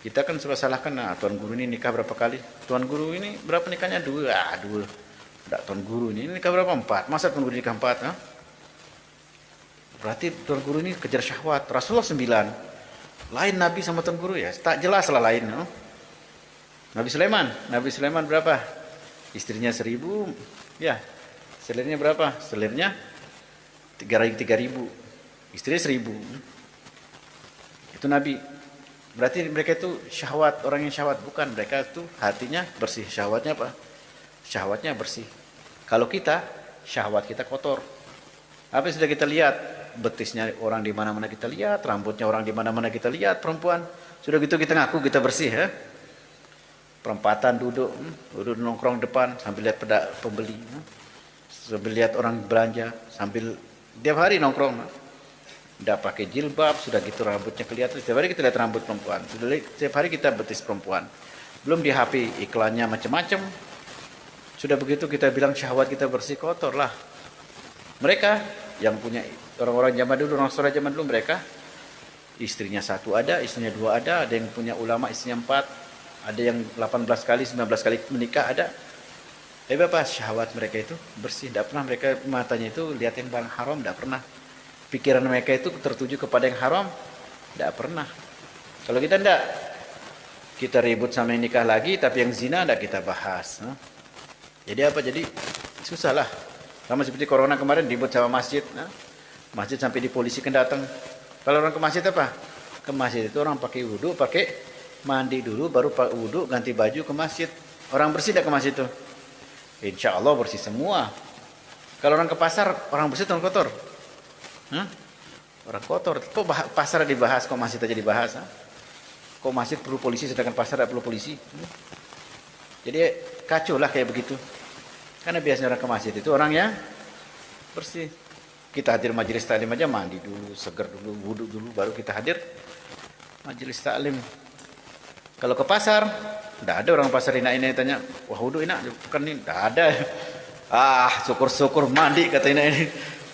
Kita kan suka salahkan, nah tuan guru ini nikah berapa kali? Tuan guru ini berapa nikahnya? 2. 2. Tidak, tuan guru ini nikah berapa? 4. Masa tuan guru nikah 4? Berarti tuan guru ini kejar syahwat. Rasulullah 9. Lain Nabi sama tuan guru ya? Tak jelas lah lain. Nabi Sulaiman berapa? Istrinya 1000. Ya. Selirnya berapa? Selirnya 3.000. Istrinya 1000. Itu Nabi. Berarti mereka itu syahwat, orang yang syahwat. Bukan, mereka itu hatinya bersih. Syahwatnya apa? Syahwatnya bersih. Kalau kita, syahwat kita kotor. Apa yang sudah kita lihat? Betisnya orang di mana-mana kita lihat, rambutnya orang di mana-mana kita lihat, perempuan. Sudah gitu kita ngaku kita bersih ya. Perempatan duduk nongkrong depan sambil lihat pembeli. Sambil lihat orang belanja, sambil tiap hari nongkrong. Udah pakai jilbab, sudah gitu rambutnya kelihatan. Setiap hari kita lihat rambut perempuan. Setiap hari kita betis perempuan. Belum di HP iklannya macam-macam. Sudah begitu kita bilang syahwat kita bersih, kotor lah. Mereka yang punya orang-orang zaman dulu, orang soleh zaman dulu, mereka istrinya 1 ada, istrinya 2 ada yang punya ulama istrinya 4, ada yang 18 kali, 19 kali menikah ada. Tapi apa? Syahwat mereka itu bersih. Tidak pernah mereka matanya itu lihat yang barang haram, tidak pernah. Pikiran mereka itu tertuju kepada yang haram, tidak pernah. Kalau kita tidak, kita ribut sama yang nikah lagi, tapi yang zina tidak kita bahas. Jadi apa? Jadi susah lah. Sama seperti corona kemarin ribut sama masjid. Masjid sampai dipolisikan datang. Kalau orang ke masjid apa? Ke masjid itu orang pakai wudhu, pakai mandi dulu, baru pakai wudhu, ganti baju ke masjid. Orang bersih tidak ke masjid itu? Insya Allah bersih semua. Kalau orang ke pasar, orang bersih atau kotor? Orang kotor. Kok pasar dibahas, kok masjid aja dibahas? Kok masjid perlu polisi sedangkan pasar tidak perlu polisi? Jadi kacau lah kayak begitu. Karena biasanya orang ke masjid itu orang yang bersih. Kita hadir majelis taklim aja mandi dulu, seger dulu, wudhu dulu, baru kita hadir majelis taklim. Kalau ke pasar, tidak ada orang pasar ini tanya, wah wudhu enak, bukan ini, tidak ada. Syukur-syukur mandi kata ini.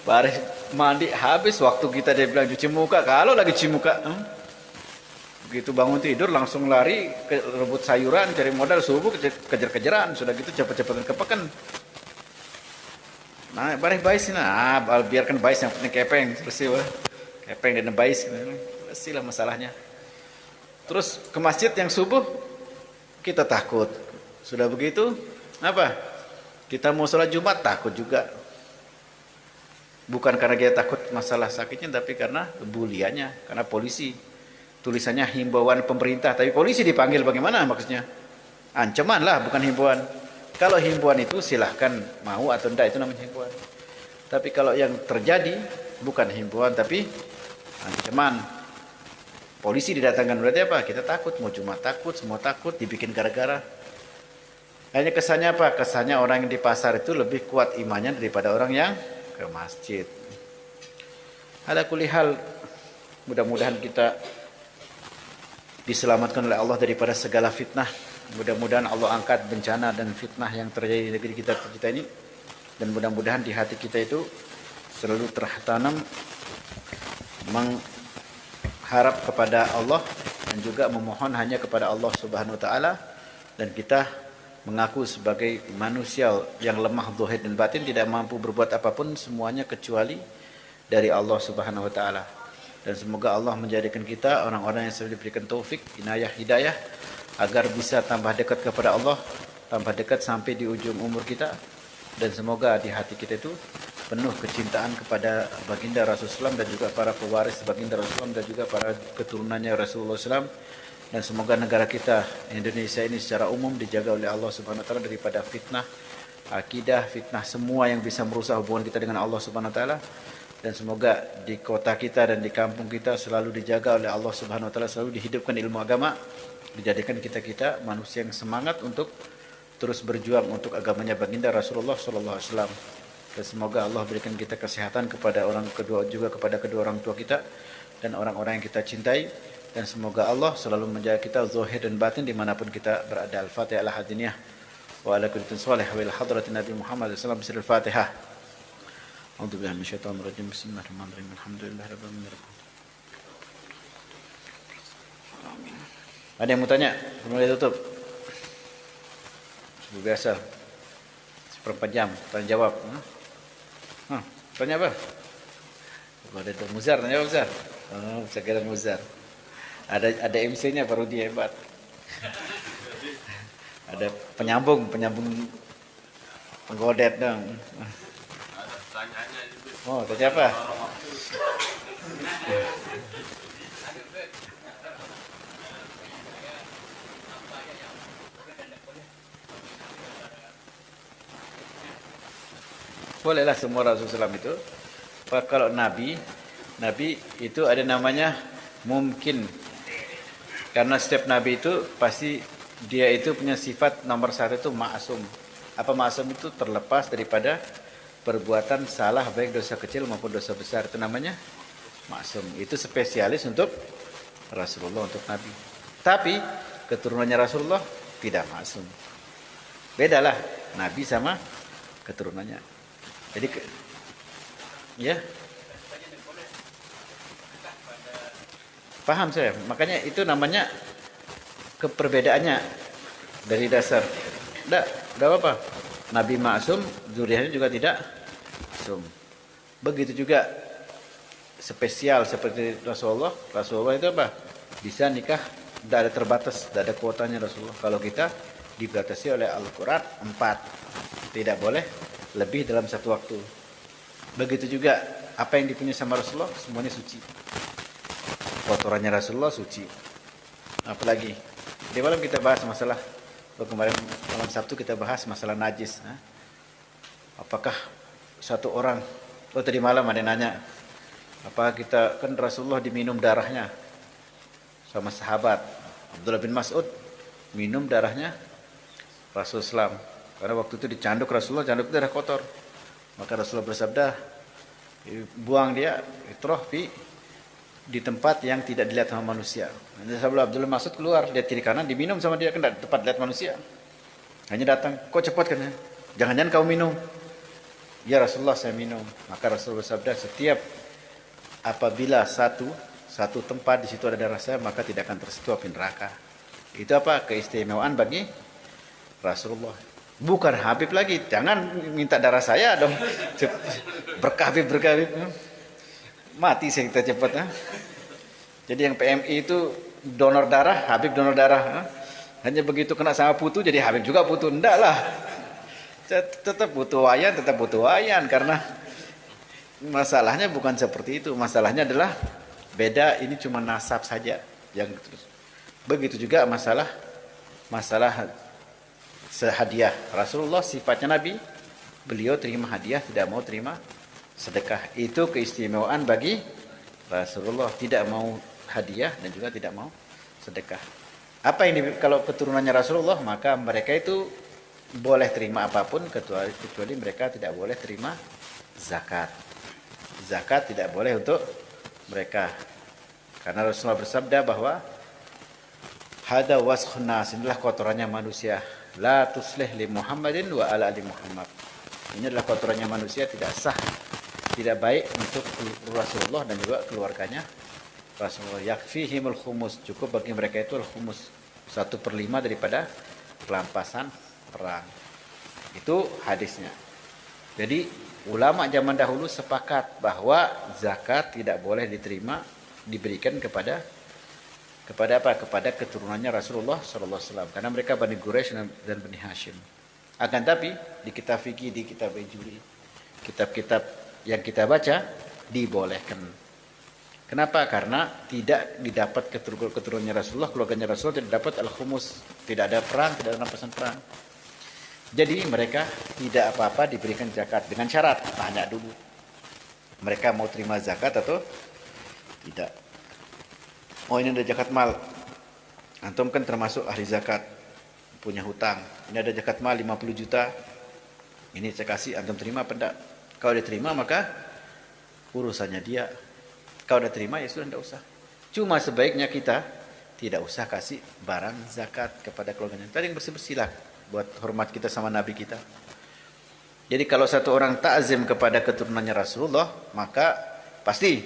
Baris mandi habis waktu kita dia bilang cuci muka. Kalau lagi cuci muka, begitu bangun tidur langsung lari ke rebut sayuran, cari modal subuh kejar-kejaran. Sudah gitu cepet-cepetan kepekan. Nah, bareng bais nah, biarkan bais yang penting kepeng selesai wah. Kepeng dan bais selesai lah masalahnya. Terus ke masjid yang subuh kita takut. Sudah begitu apa? Kita mau sholat Jumat takut juga. Bukan karena kita takut masalah sakitnya, tapi karena buliannya, karena polisi. Tulisannya himbauan pemerintah, tapi polisi dipanggil bagaimana maksudnya? Ancaman lah, bukan himbauan. Kalau himbauan itu silahkan mau atau tidak, itu namanya himbauan. Tapi kalau yang terjadi bukan himbauan tapi ancaman. Polisi didatangkan berarti apa? Kita takut, mau cuma takut, semua takut, dibikin gara-gara. Hanya kesannya apa? Kesannya orang yang di pasar itu lebih kuat imannya daripada orang yang ke masjid. Ala kulli hal, mudah-mudahan kita diselamatkan oleh Allah daripada segala fitnah. Mudah-mudahan Allah angkat bencana dan fitnah yang terjadi di negeri kita ini. Dan mudah-mudahan di hati kita itu selalu tertanam mengharap kepada Allah dan juga memohon hanya kepada Allah Subhanahu wa taala, dan kita mengaku sebagai manusia yang lemah zahir dan batin, tidak mampu berbuat apapun semuanya kecuali dari Allah Subhanahu wa taala. Dan semoga Allah menjadikan kita orang-orang yang selalu diberikan taufik, inayah, hidayah agar bisa tambah dekat kepada Allah, tambah dekat sampai di ujung umur kita, dan semoga di hati kita itu penuh kecintaan kepada baginda Rasulullah SAW dan juga para pewaris baginda Rasulullah dan juga para keturunannya Rasulullah SAW. Dan semoga negara kita Indonesia ini secara umum dijaga oleh Allah Subhanahu wa taala daripada fitnah akidah, fitnah semua yang bisa merusak hubungan kita dengan Allah Subhanahu wa taala. Dan semoga di kota kita dan di kampung kita selalu dijaga oleh Allah Subhanahu wa taala, selalu dihidupkan ilmu agama, dijadikan kita manusia yang semangat untuk terus berjuang untuk agamanya baginda Rasulullah sallallahu alaihi wasallam. Dan semoga Allah berikan kita kesehatan kepada orang kedua, juga kepada kedua orang tua kita dan orang-orang yang kita cintai. Dan semoga Allah selalu menjaga kita zahir dan batin dimanapun kita berada. Al-Fatihah ala hadiniyah wa ala kulli salih wa ila hadratin Nabi Muhammad sallallahu alaihi wasallam. Al-Fatihah. A'udzu billahi minasyaitonir rajim. Bismillahirrahmanirrahim. Alhamdulillahirabbil alamin. Amin. Ada yang mau tanya? Mulai tutup. Seperti biasa. Seperempat jam tanya jawab. Tanya apa? Ada Muzar, tanya apa Muzar? Oh, saya kira Muzar. Ada MC-nya baru dia hebat. Ada penyambung penggodet dong. Ada pertanyaannya juga. Oh, tanya apa? Bolehlah semua Rasulullah SAW itu. Kalau Nabi itu ada namanya mungkin. Karena setiap Nabi itu pasti dia itu punya sifat nomor satu itu ma'asum. Apa ma'asum itu? Terlepas daripada perbuatan salah baik dosa kecil maupun dosa besar. Itu namanya ma'asum. Itu spesialis untuk Rasulullah, untuk Nabi. Tapi keturunannya Rasulullah tidak ma'asum. Bedalah Nabi sama keturunannya. Jadi ya paham saya, makanya itu namanya keperbedaannya dari dasar. Enggak apa-apa. Nabi maksum, zuriyahnya juga tidak maksum. Begitu juga spesial seperti Rasulullah. Rasulullah itu apa? Bisa nikah, tidak ada terbatas, tidak ada kuotanya Rasulullah. Kalau kita dibatasi oleh Al-Quran 4, tidak boleh lebih dalam satu waktu. Begitu juga apa yang dipunyai sama Rasulullah semuanya suci. Kotorannya Rasulullah suci. Apalagi di malam kita bahas masalah, kemarin malam Sabtu kita bahas masalah najis. Apakah satu orang, tadi malam ada nanya, apa kita, kan Rasulullah diminum darahnya sama sahabat Abdullah bin Mas'ud, minum darahnya Rasulullah SAW. Karena waktu itu dicanduk Rasulullah, canduk itu darah kotor. Maka Rasulullah bersabda, buang dia, itroh di tempat yang tidak dilihat sama manusia. Nanti sahabat Abdullah Mas'ud keluar, lihat kiri kanan, diminum sama dia, kan tempat lihat manusia. Hanya datang, kok cepat kan? Jangan-jangan kau minum. Ya Rasulullah, saya minum. Maka Rasulullah bersabda, setiap apabila satu tempat di situ ada darah saya, maka tidak akan tersentuh api neraka. Itu apa? Keistimewaan bagi Rasulullah. Bukan Habib lagi, jangan minta darah saya dong. Berkah Habib, berkah Habib. Mati saya kita cepat. Jadi yang PMI itu donor darah, Habib donor darah. Hanya begitu kena sama putu jadi Habib juga putu. Enggak lah. Tetap butuh wayan karena masalahnya bukan seperti itu. Masalahnya adalah beda, ini cuma nasab saja yang terus. Begitu juga masalah sehadiah. Rasulullah sifatnya Nabi, beliau terima hadiah, tidak mau terima sedekah. Itu keistimewaan bagi Rasulullah, tidak mau hadiah dan juga tidak mau sedekah. Apa ini kalau keturunannya Rasulullah, maka mereka itu boleh terima apapun kecuali mereka tidak boleh terima zakat. Zakat tidak boleh untuk mereka. Karena Rasulullah bersabda bahwa hada waskhun nas, inilah kotorannya manusia. La tuslih li Muhammadin wa ala ali Muhammad. Ini adalah kotorannya manusia, tidak sah, tidak baik untuk Rasulullah dan juga keluarganya Rasulullah. Yakfihimul khumus, cukup bagi mereka itu al-khumus, 1/5 daripada perampasan perang. Itu hadisnya. Jadi ulama zaman dahulu sepakat bahwa zakat tidak boleh diberikan kepada apa? Kepada keturunannya Rasulullah SAW, karena mereka Bani Quraisy dan Bani Hashim. Akan tapi di kitab fikih, di kitab ijuri, kitab-kitab yang kita baca dibolehkan. Kenapa? Karena tidak didapat keturunannya Rasulullah, keluarganya Rasulullah tidak dapat al-khumus, tidak ada perang, tidak ada rampasan perang. Jadi mereka tidak apa-apa diberikan zakat, dengan syarat tanya dulu mereka mau terima zakat atau tidak. Oh, ini ada zakat mal, antum kan termasuk ahli zakat, punya hutang, ini ada zakat mal 50 juta, ini saya kasih, antum terima apa enggak? Kalau dia terima maka urusannya dia, kalau dia terima ya sudah, enggak usah. Cuma sebaiknya kita tidak usah kasih barang zakat kepada keluarganya. Tadi yang bersih-bersih lah, buat hormat kita sama Nabi kita. Jadi kalau satu orang ta'zim kepada keturunannya Rasulullah, maka pasti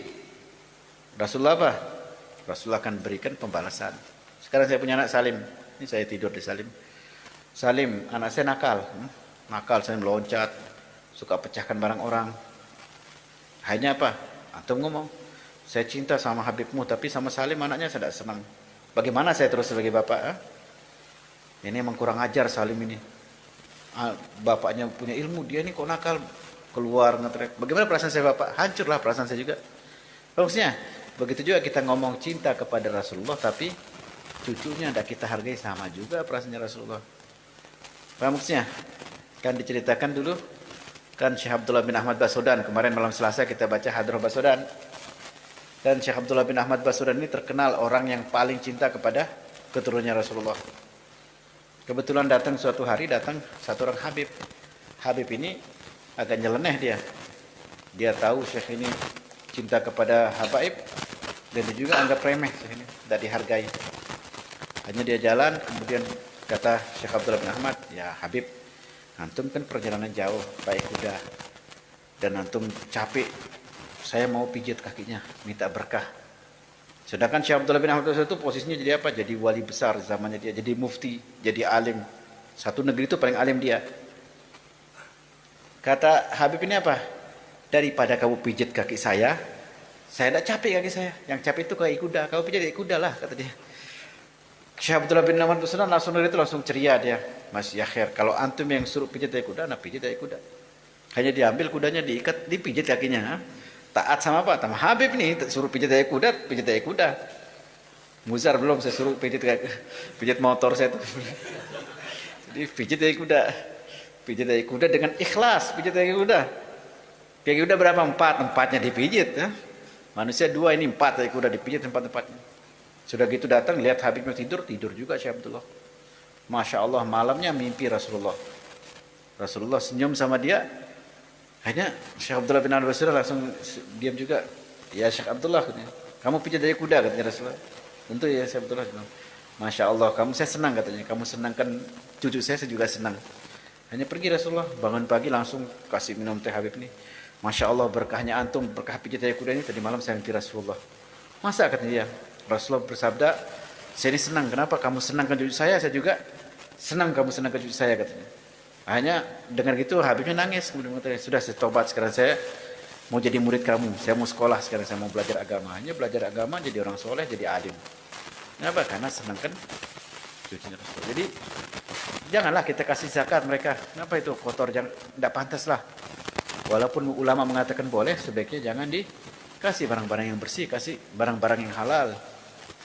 Rasulullah apa? Rasulullah akan berikan pembalasan. Sekarang saya punya anak Salim, ini saya tidur di Salim. Salim, anak saya nakal, saya meloncat, suka pecahkan barang orang. Akhirnya apa? Antum ngomong, saya cinta sama Habibmu, tapi sama Salim anaknya saya tidak senang. Bagaimana saya terus sebagai bapak? Ini emang kurang ajar Salim ini. Bapaknya punya ilmu, dia ini kok nakal, keluar ngetrek. Bagaimana perasaan saya bapak? Hancurlah perasaan saya juga. Maksudnya, begitu juga kita ngomong cinta kepada Rasulullah, tapi cucunya tidak kita hargai, sama juga perasaannya Rasulullah. Paham maksudnya? Kan diceritakan dulu, kan Syekh Abdullah bin Ahmad Basudan, kemarin malam Selasa kita baca Hadrah Basudan. Dan Syekh Abdullah bin Ahmad Basudan ini terkenal orang yang paling cinta kepada keturunannya Rasulullah. Kebetulan datang suatu hari, datang satu orang Habib. Habib ini agak nyeleneh dia. Dia tahu Syekh ini cinta kepada habaib, dan dia juga anggap remeh Syekh ini, tidak dihargai. Hanya dia jalan, kemudian kata Syekh Abdullah bin Ahmad, ya Habib, antum kan perjalanan jauh, baik kuda, dan antum capek, saya mau pijit kakinya, minta berkah. Sedangkan Syekh Abdullah bin Ahmad itu posisinya jadi apa? Jadi wali besar zamannya dia, jadi mufti, jadi alim. Satu negeri itu paling alim dia. Kata Habib ini apa? Daripada kamu pijit kaki saya tidak capek kaki saya. Yang capek itu kaki kuda. Kamu pijit kaki kuda lah, kata dia. Syekh Abdullah bin Ahmad Basudan langsung dari itu langsung ceria dia. Mas Yakhir, kalau antum yang suruh pijit kaki kuda, nah pijit kaki kuda. Hanya diambil kudanya, diikat, dipijit kakinya. Taat sama apa? Sama Habib nih, suruh pijit kaki kuda, pijit kaki kuda. Muzar belum saya suruh pijit motor saya itu. Jadi pijit kaki kuda. Pijit kaki kuda dengan ikhlas, pijit kaki kuda. Kaki kuda berapa? 4, 4-nya dipijit ya. Manusia 2, ini 4 kaki kuda dipijit 4-4-nya. Sudah gitu datang lihat Habibnya tidur juga Syekh Abdullah. Masya Allah, malamnya mimpi Rasulullah. Rasulullah senyum sama dia. Akhirnya Syekh Abdullah bin Ahmad Basudan langsung diam juga. Ya Syekh Abdullah, katanya, kamu pijit dari kuda, katanya Rasulullah. Tentu ya Syekh Abdullah. Masya Allah, saya senang, katanya. Kamu senangkan cucu saya juga senang. Hanya pergi Rasulullah, bangun pagi langsung kasih minum teh Habib ini. Masya Allah, berkahnya antum, berkah pijit dari kuda ini tadi malam saya mimpi Rasulullah. Masa, katanya dia. Rasulullah bersabda, saya ini senang. Kenapa? Kamu senangkan cucu saya juga senang kamu senangkan cucu saya, katanya. Akhirnya dengar gitu Habibnya nangis, kemudian mengatakan, sudah saya tobat, sekarang saya mau jadi murid kamu, saya mau sekolah, sekarang saya mau belajar agama. Hanya belajar agama, jadi orang soleh, jadi alim. Kenapa? Karena senang kan cucunya Rasul. Jadi janganlah kita kasih zakat mereka. Kenapa itu kotor? Jangan, tidak pantas lah. Walaupun ulama mengatakan boleh, sebaiknya jangan dikasih barang-barang yang bersih, kasih barang-barang yang halal,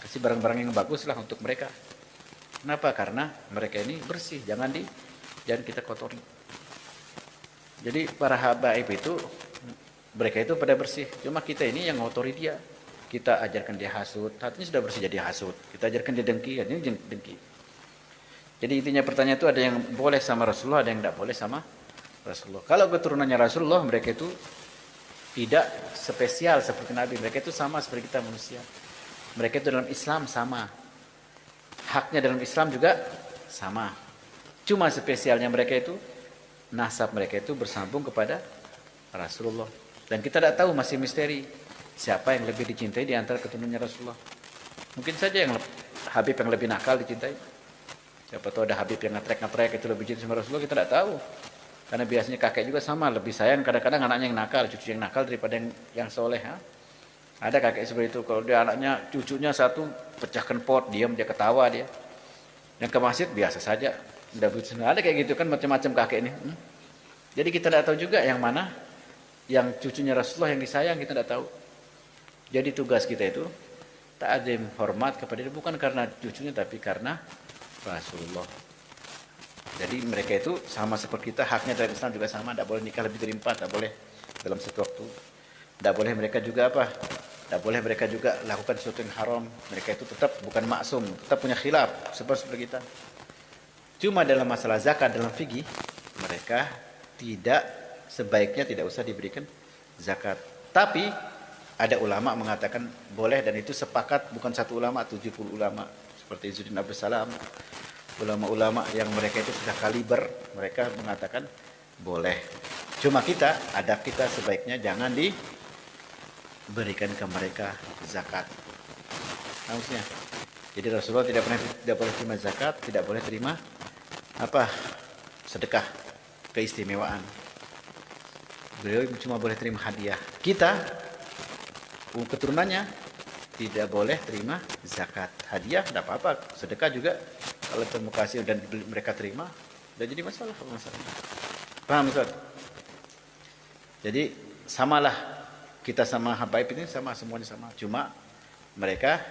kasih barang-barang yang bagus lah untuk mereka. Kenapa? Karena mereka ini bersih, jangan kita kotori. Jadi para habaib itu mereka itu pada bersih. Cuma kita ini yang ngotori dia. Kita ajarkan dia hasud, hatinya sudah bersih jadi hasud. Kita ajarkan dia dengki, hatinya dengki. Jadi intinya pertanyaan itu ada yang boleh sama Rasulullah, ada yang tidak boleh sama Rasulullah. Kalau keturunannya Rasulullah, mereka itu tidak spesial seperti Nabi. Mereka itu sama seperti kita manusia. Mereka itu dalam Islam sama. Haknya dalam Islam juga sama. Cuma spesialnya mereka itu, nasab mereka itu bersambung kepada Rasulullah. Dan kita tidak tahu, masih misteri. Siapa yang lebih dicintai di antara keturunannya Rasulullah. Mungkin saja yang Habib yang lebih nakal dicintai. Siapa tahu ada Habib yang ngetrek itu lebih cinta sama Rasulullah, kita tidak tahu. Karena biasanya kakek juga sama, lebih sayang kadang-kadang anaknya yang nakal, cucu yang nakal daripada yang soleh. Ha? Ada kakek seperti itu, kalau dia anaknya, cucunya satu pecahkan pot, diam, dia ketawa dia. Yang ke masjid biasa saja. Ada kayak gitu kan macam-macam kakek ini. Jadi kita tidak tahu juga yang mana yang cucunya Rasulullah yang disayang, kita tidak tahu. Jadi tugas kita itu ta'zim, hormat kepada dia bukan karena cucunya tapi karena Rasulullah. Jadi mereka itu sama seperti kita, haknya dalam Islam juga sama, tidak boleh nikah lebih dari 4, tidak boleh dalam satu waktu. Tidak boleh mereka juga apa? Tidak boleh mereka juga lakukan sesuatu yang haram. Mereka itu tetap bukan maksum, tetap punya khilaf seperti kita. Cuma dalam masalah zakat dalam fikih, mereka tidak sebaiknya tidak usah diberikan zakat. Tapi ada ulama mengatakan boleh, dan itu sepakat bukan satu ulama, 70 ulama. Seperti Izzuddin Abdul Salam, ulama-ulama yang mereka itu sudah kaliber, mereka mengatakan boleh. Cuma kita sebaiknya jangan diberikan ke mereka zakat. Maksudnya, jadi Rasulullah tidak boleh terima zakat, tidak boleh terima sedekah, keistimewaan. Beliau cuma boleh terima hadiah. Kita keturunannya tidak boleh terima zakat. Hadiah tidak apa-apa, sedekah juga kalau terima kasih dan mereka terima, tidak jadi masalah. Paham Ustaz? Jadi samalah kita sama habaib ini sama, semuanya sama. Cuma mereka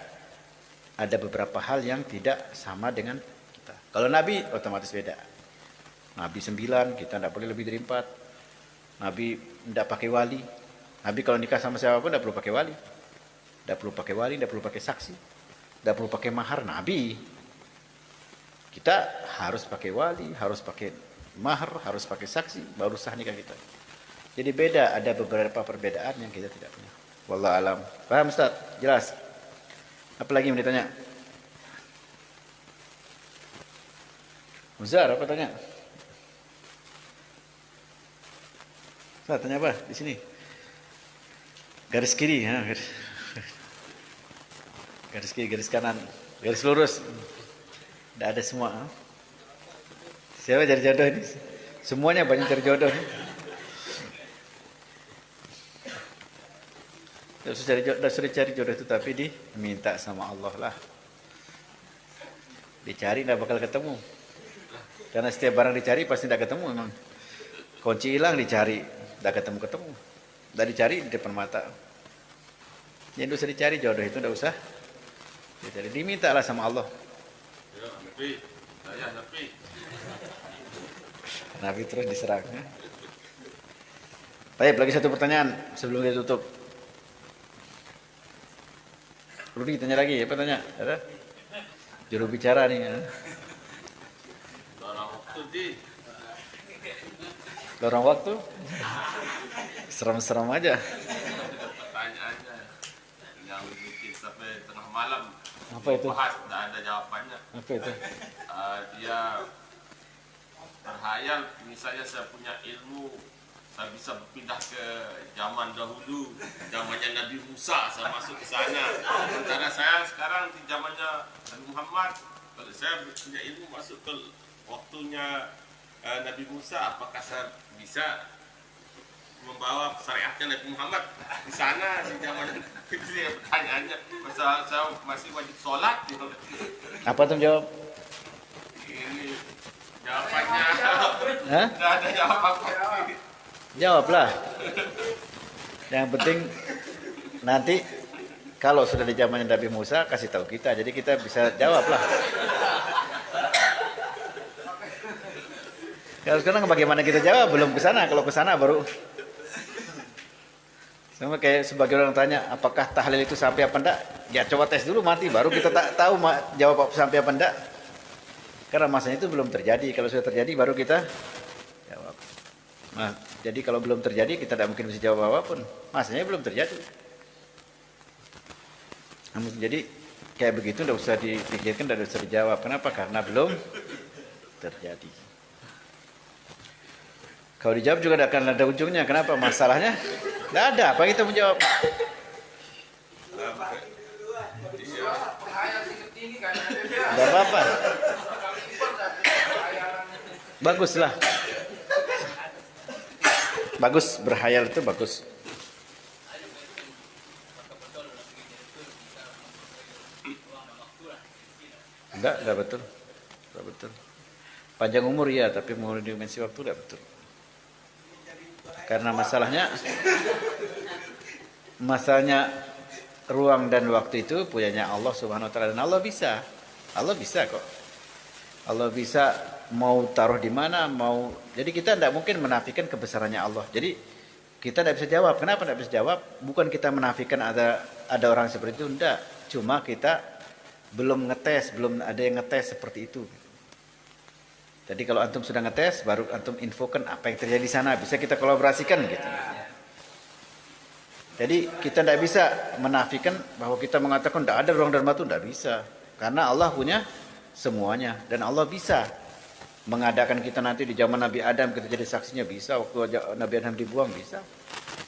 ada beberapa hal yang tidak sama dengan kita. Kalau Nabi otomatis beda. Nabi 9, kita tidak boleh lebih dari 4. Nabi tidak pakai wali. Nabi kalau nikah sama siapapun tidak perlu pakai wali. Tidak perlu pakai wali, tidak perlu pakai saksi, tidak perlu pakai mahar. Nabi, kita harus pakai wali, harus pakai mahar, harus pakai saksi, baru sah nikah kita. Jadi beda, ada beberapa perbedaan yang kita tidak punya. Wallahu alam. Paham Ustaz? Jelas? Apa lagi yang ditanya? Uzar, apa tanya? Ustaz, tanya apa? Di sini. Garis kiri, ya. Garis kiri, garis kanan, garis lurus. Tidak ada semua. Siapa cari jodoh ini? Semuanya banyak cari jodoh. Sudah cari jodoh itu, tapi diminta sama Allah lah. Dicari tidak bakal ketemu. Karena setiap barang dicari pasti tidak ketemu memang. Kunci hilang dicari, tidak ketemu. Tidak dicari di depan mata. Yang usah dicari jodoh itu tidak usah. Jadi diminta lah sama Allah. Ya, Nabi. Saya Nabi. Nabi terus diserang. Baik, lagi satu pertanyaan sebelum kita tutup. Rudi tanya lagi, apa tanya? Ada? Juru bicara nih. Ya. Lorong waktu di. Lorong waktu? Serem-serem aja. Pertanyaannya yang bikin sampai tengah malam. Apa itu? Bahas, tidak ada jawabannya. Apa itu? Dia berhayal, misalnya saya punya ilmu, saya bisa pindah ke zaman dahulu, zamannya Nabi Musa, saya masuk ke sana. Sementara saya sekarang di zamannya Nabi Muhammad, kalau saya punya ilmu masuk ke waktunya Nabi Musa, apakah saya bisa membawa syariatnya Nabi Muhammad di sana di zaman itu ya pertanyaannya. Masa saya masih wajib sholat gitu. Apa tuh jawab? Ini jawabannya Hah? nggak ada jawab apa. Jawablah. Yang penting nanti kalau sudah di zamannya Nabi Musa kasih tahu kita, jadi kita bisa jawab lah. Kalau sekarang bagaimana kita jawab? Belum ke sana. Kalau ke sana baru. Sama kayak sebagai orang tanya, apakah tahlil itu sampai apa enggak? Ya coba tes dulu mati, baru kita tak tahu jawab sampai apa enggak. Karena masanya itu belum terjadi. Kalau sudah terjadi baru kita jawab. Nah, jadi kalau belum terjadi kita tidak mungkin bisa jawab apapun. Masanya belum terjadi. Namun jadi kayak begitu tidak usah dipikirkan, tidak usah dijawab. Kenapa? Karena belum terjadi. Kalau dijawab juga tidak akan ada ujungnya. Kenapa? Masalahnya tidak ada. Apa kita menjawab? Tidak apa-apa. Baguslah. Bagus, berhayal itu bagus. Enggak betul. Enggak betul. Panjang umur ya, tapi mau dimensi waktu enggak betul. Karena masalahnya ruang dan waktu itu punyanya Allah Subhanahu wa taala, dan Allah bisa kok. Allah bisa mau taruh di mana, mau. Jadi kita tidak mungkin menafikan kebesarannya Allah. Jadi kita tidak bisa jawab. Kenapa tidak bisa jawab? Bukan kita menafikan ada orang seperti itu, enggak. Cuma kita belum ngetes, belum ada yang ngetes seperti itu. Jadi kalau antum sudah ngetes, baru antum infokan apa yang terjadi di sana, bisa kita kolaborasikan gitu. Jadi kita tidak bisa menafikan bahwa kita mengatakan tidak ada ruang dan waktu, tidak bisa. Karena Allah punya semuanya, dan Allah bisa mengadakan kita nanti di zaman Nabi Adam kita jadi saksinya, bisa. Waktu Nabi Adam dibuang, bisa.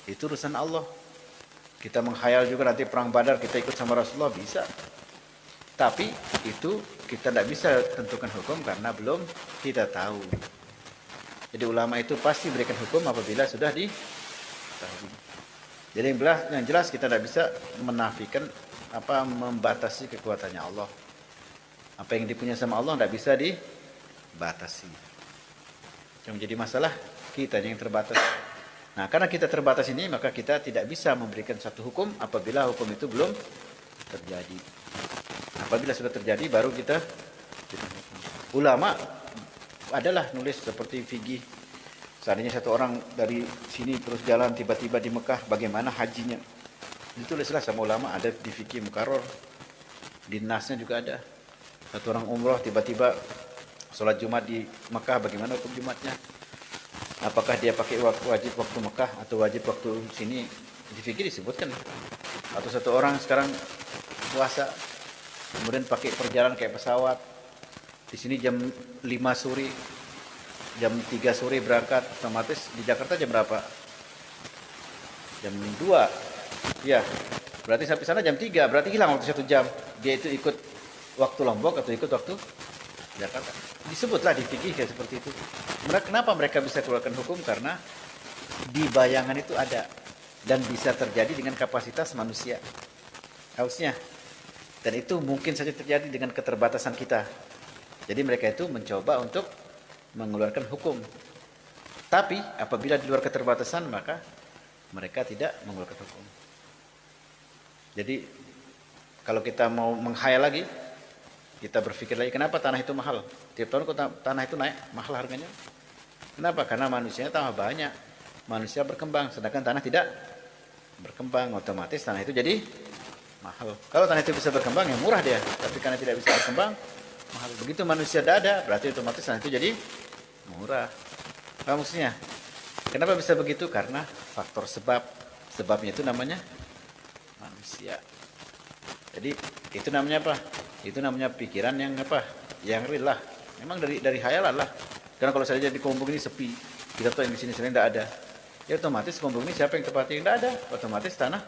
Itu urusan Allah. Kita menghayal juga nanti perang Badar kita ikut sama Rasulullah, bisa. Tapi itu kita tidak bisa tentukan hukum karena belum kita tahu. Jadi ulama itu pasti berikan hukum apabila sudah diketahui. Jadi yang jelas kita tidak bisa menafikan membatasi kekuatannya Allah. Apa yang dipunya sama Allah tidak bisa dibatasi. Yang menjadi masalah kita yang terbatas. Nah, karena kita terbatas ini, maka kita tidak bisa memberikan satu hukum apabila hukum itu belum terjadi. Apabila sudah terjadi, baru kita ulama adalah nulis seperti fikih. Seandainya satu orang dari sini terus jalan tiba-tiba di Mekah, bagaimana hajinya? Ditulislah sama ulama, ada di fikih mukarrar. Di nasnya juga ada. Satu orang umroh tiba-tiba sholat Jumat di Mekah, bagaimana hukum Jumatnya? Apakah dia pakai wajib waktu Mekah atau wajib waktu sini? Di fikih disebutkan. Atau satu orang sekarang puasa, kemudian pakai perjalanan kayak pesawat. Di sini jam 5 sore, jam 3 sore berangkat, otomatis di Jakarta jam berapa? Jam 2. Ya, berarti sampai sana jam 3, berarti hilang waktu 1 jam. Dia itu ikut waktu Lombok atau ikut waktu Jakarta. Disebutlah di fikih kayak seperti itu. Kenapa mereka bisa keluarkan hukum? Karena di bayangan itu ada dan bisa terjadi dengan kapasitas manusia. Harusnya. Dan itu mungkin saja terjadi dengan keterbatasan kita. Jadi mereka itu mencoba untuk mengeluarkan hukum. Tapi apabila di luar keterbatasan, maka mereka tidak mengeluarkan hukum. Jadi kalau kita mau menghayal lagi, kita berpikir lagi, kenapa tanah itu mahal? Tiap tahun tanah itu naik, mahal harganya. Kenapa? Karena manusianya tambah banyak. Manusia berkembang, sedangkan tanah tidak berkembang. Otomatis tanah itu jadi mahal. Kalau tanah itu bisa berkembang, ya murah dia. Tapi karena tidak bisa berkembang, mahal. Begitu manusia tidak ada, berarti otomatis tanah itu jadi murah. Apa maksudnya? Kenapa bisa begitu? Karena faktor sebab. Sebabnya itu namanya manusia. Jadi itu namanya apa? Itu namanya pikiran yang apa? Yang real lah. Memang dari hayalan lah. Karena kalau saya jadi kampung ini sepi, kita tahu yang di sini tidak ada. Ya otomatis kampung ini siapa yang tempatnya tidak ada? Otomatis tanah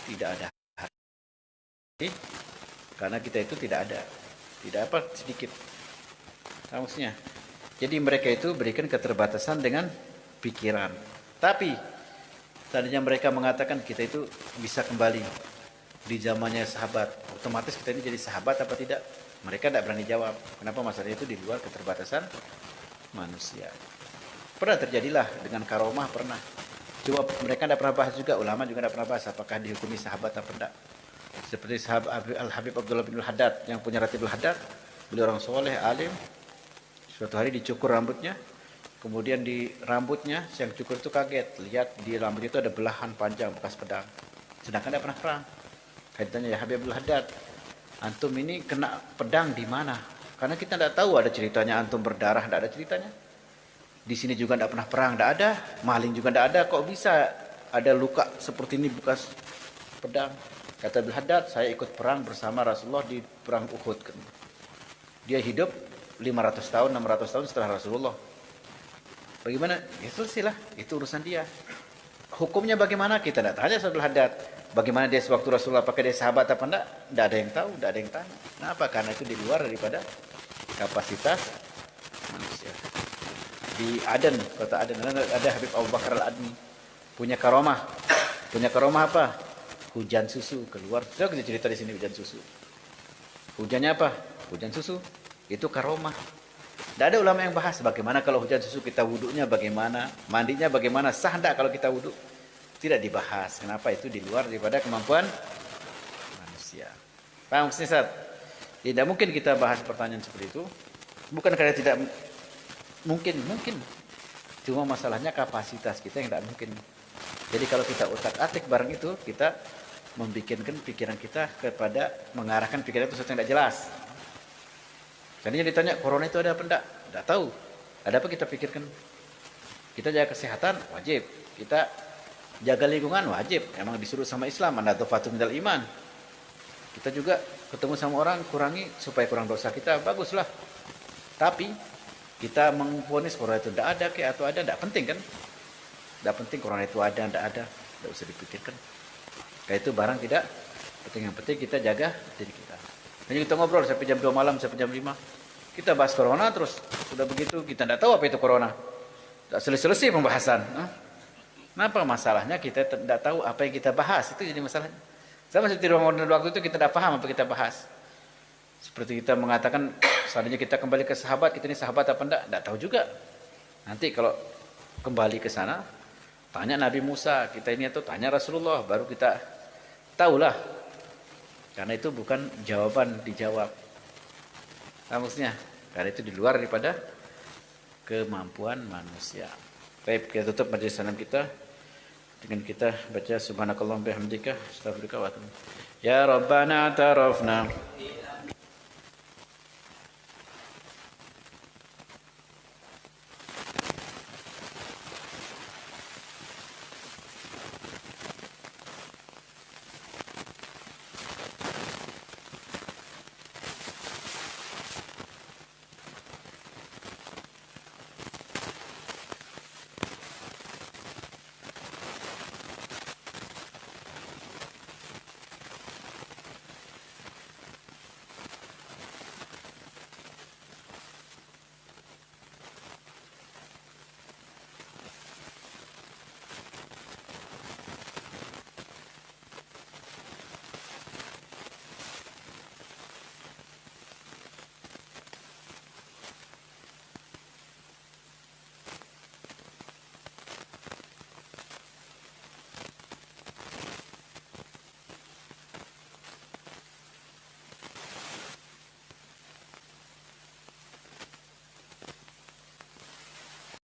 tidak ada. Karena kita itu tidak ada. Tidak apa sedikit. Maksudnya. Jadi mereka itu berikan keterbatasan dengan pikiran. Tapi seandainya mereka mengatakan kita itu bisa kembali di zamannya sahabat, otomatis kita ini jadi sahabat apa tidak? Mereka tidak berani jawab. Kenapa? Masalahnya itu di luar keterbatasan manusia. Pernah terjadilah dengan karomah, pernah. Cuma mereka tidak pernah bahas juga, ulama juga tidak pernah bahas apakah dihukumi sahabat atau tidak. Seperti sahabat Al-Habib Abdullah bin Al-Haddad yang punya Ratibul Haddad, beliau orang soleh, alim. Suatu hari dicukur rambutnya, kemudian di rambutnya yang cukur itu kaget, lihat di rambut itu ada belahan panjang bekas pedang. Sedangkan tidak pernah perang. Kaitannya ya Habib Abdul Haddad, antum ini kena pedang di mana? Karena kita tidak tahu ada ceritanya antum berdarah, tidak ada ceritanya. Di sini juga tidak pernah perang, tidak ada. Maling juga tidak ada. Kok bisa ada luka seperti ini bekas pedang? Kata Abdul Haddad, saya ikut perang bersama Rasulullah di perang Uhud. Dia hidup 500 tahun, 600 tahun setelah Rasulullah. Bagaimana? Ya selesailah, itu urusan dia. Hukumnya bagaimana? Kita tidak tanya Abdul Haddad. Bagaimana dia sewaktu Rasulullah, apakah dia sahabat apa enggak? Tidak ada yang tahu, tidak ada yang tanya. Kenapa? Karena itu di luar daripada kapasitas manusia. Di Aden, kota Aden, ada Habib Abu Bakar Al-Admi. Punya karomah. Punya karomah apa? Hujan susu keluar. Sudah kita cerita di sini hujan susu. Hujannya apa? Hujan susu. Itu karomah. Tidak ada ulama yang bahas bagaimana kalau hujan susu kita wuduknya bagaimana, mandinya bagaimana, sah tidak kalau kita wuduk. Tidak dibahas. Kenapa? Itu di luar daripada kemampuan manusia. Paham maksudnya, Ustaz? Tidak mungkin kita bahas pertanyaan seperti itu. Bukan karena tidak mungkin. Cuma masalahnya kapasitas kita yang tidak mungkin. Jadi kalau kita utak-atik barang itu, kita membikinkan pikiran kita kepada mengarahkan pikiran itu sesuatu yang tidak jelas. Tadinya ditanya, corona itu ada apa enggak? Tidak tahu. Ada apa kita pikirkan? Kita jaga kesehatan, wajib. Kita jaga lingkungan, wajib. Emang disuruh sama Islam, an-nadhafatu minal iman. Kita juga ketemu sama orang, kurangi supaya kurang dosa kita, baguslah. Tapi kita mengvonis corona itu tidak ada atau ada, tidak penting kan? Tidak penting corona itu ada, tidak ada. Tidak usah dipikirkan. Kayak itu barang tidak penting. Yang penting kita jaga diri kita. Hanya kita ngobrol sampai jam 2 malam, sampai jam 5. Kita bahas corona terus. Sudah begitu, kita tidak tahu apa itu corona. Tidak selesai pembahasan. Kenapa masalahnya? Kita tidak tahu apa yang kita bahas. Itu jadi masalahnya. Sama seperti Ramadan waktu itu kita tidak paham apa kita bahas. Seperti kita mengatakan, seandainya kita kembali ke sahabat, kita ini sahabat apa enggak? Tidak tahu juga. Nanti kalau kembali ke sana, tanya Nabi Musa, kita ini atau tanya Rasulullah, baru kita tahulah. Karena itu bukan jawaban dijawab. Nah, maksudnya, karena itu di luar daripada kemampuan manusia. Baik, kita tutup majelis salam kita dengan kita baca subhanakallahumma bihamdika astaghfiruka wa atubu. Ya Rabbana tarafna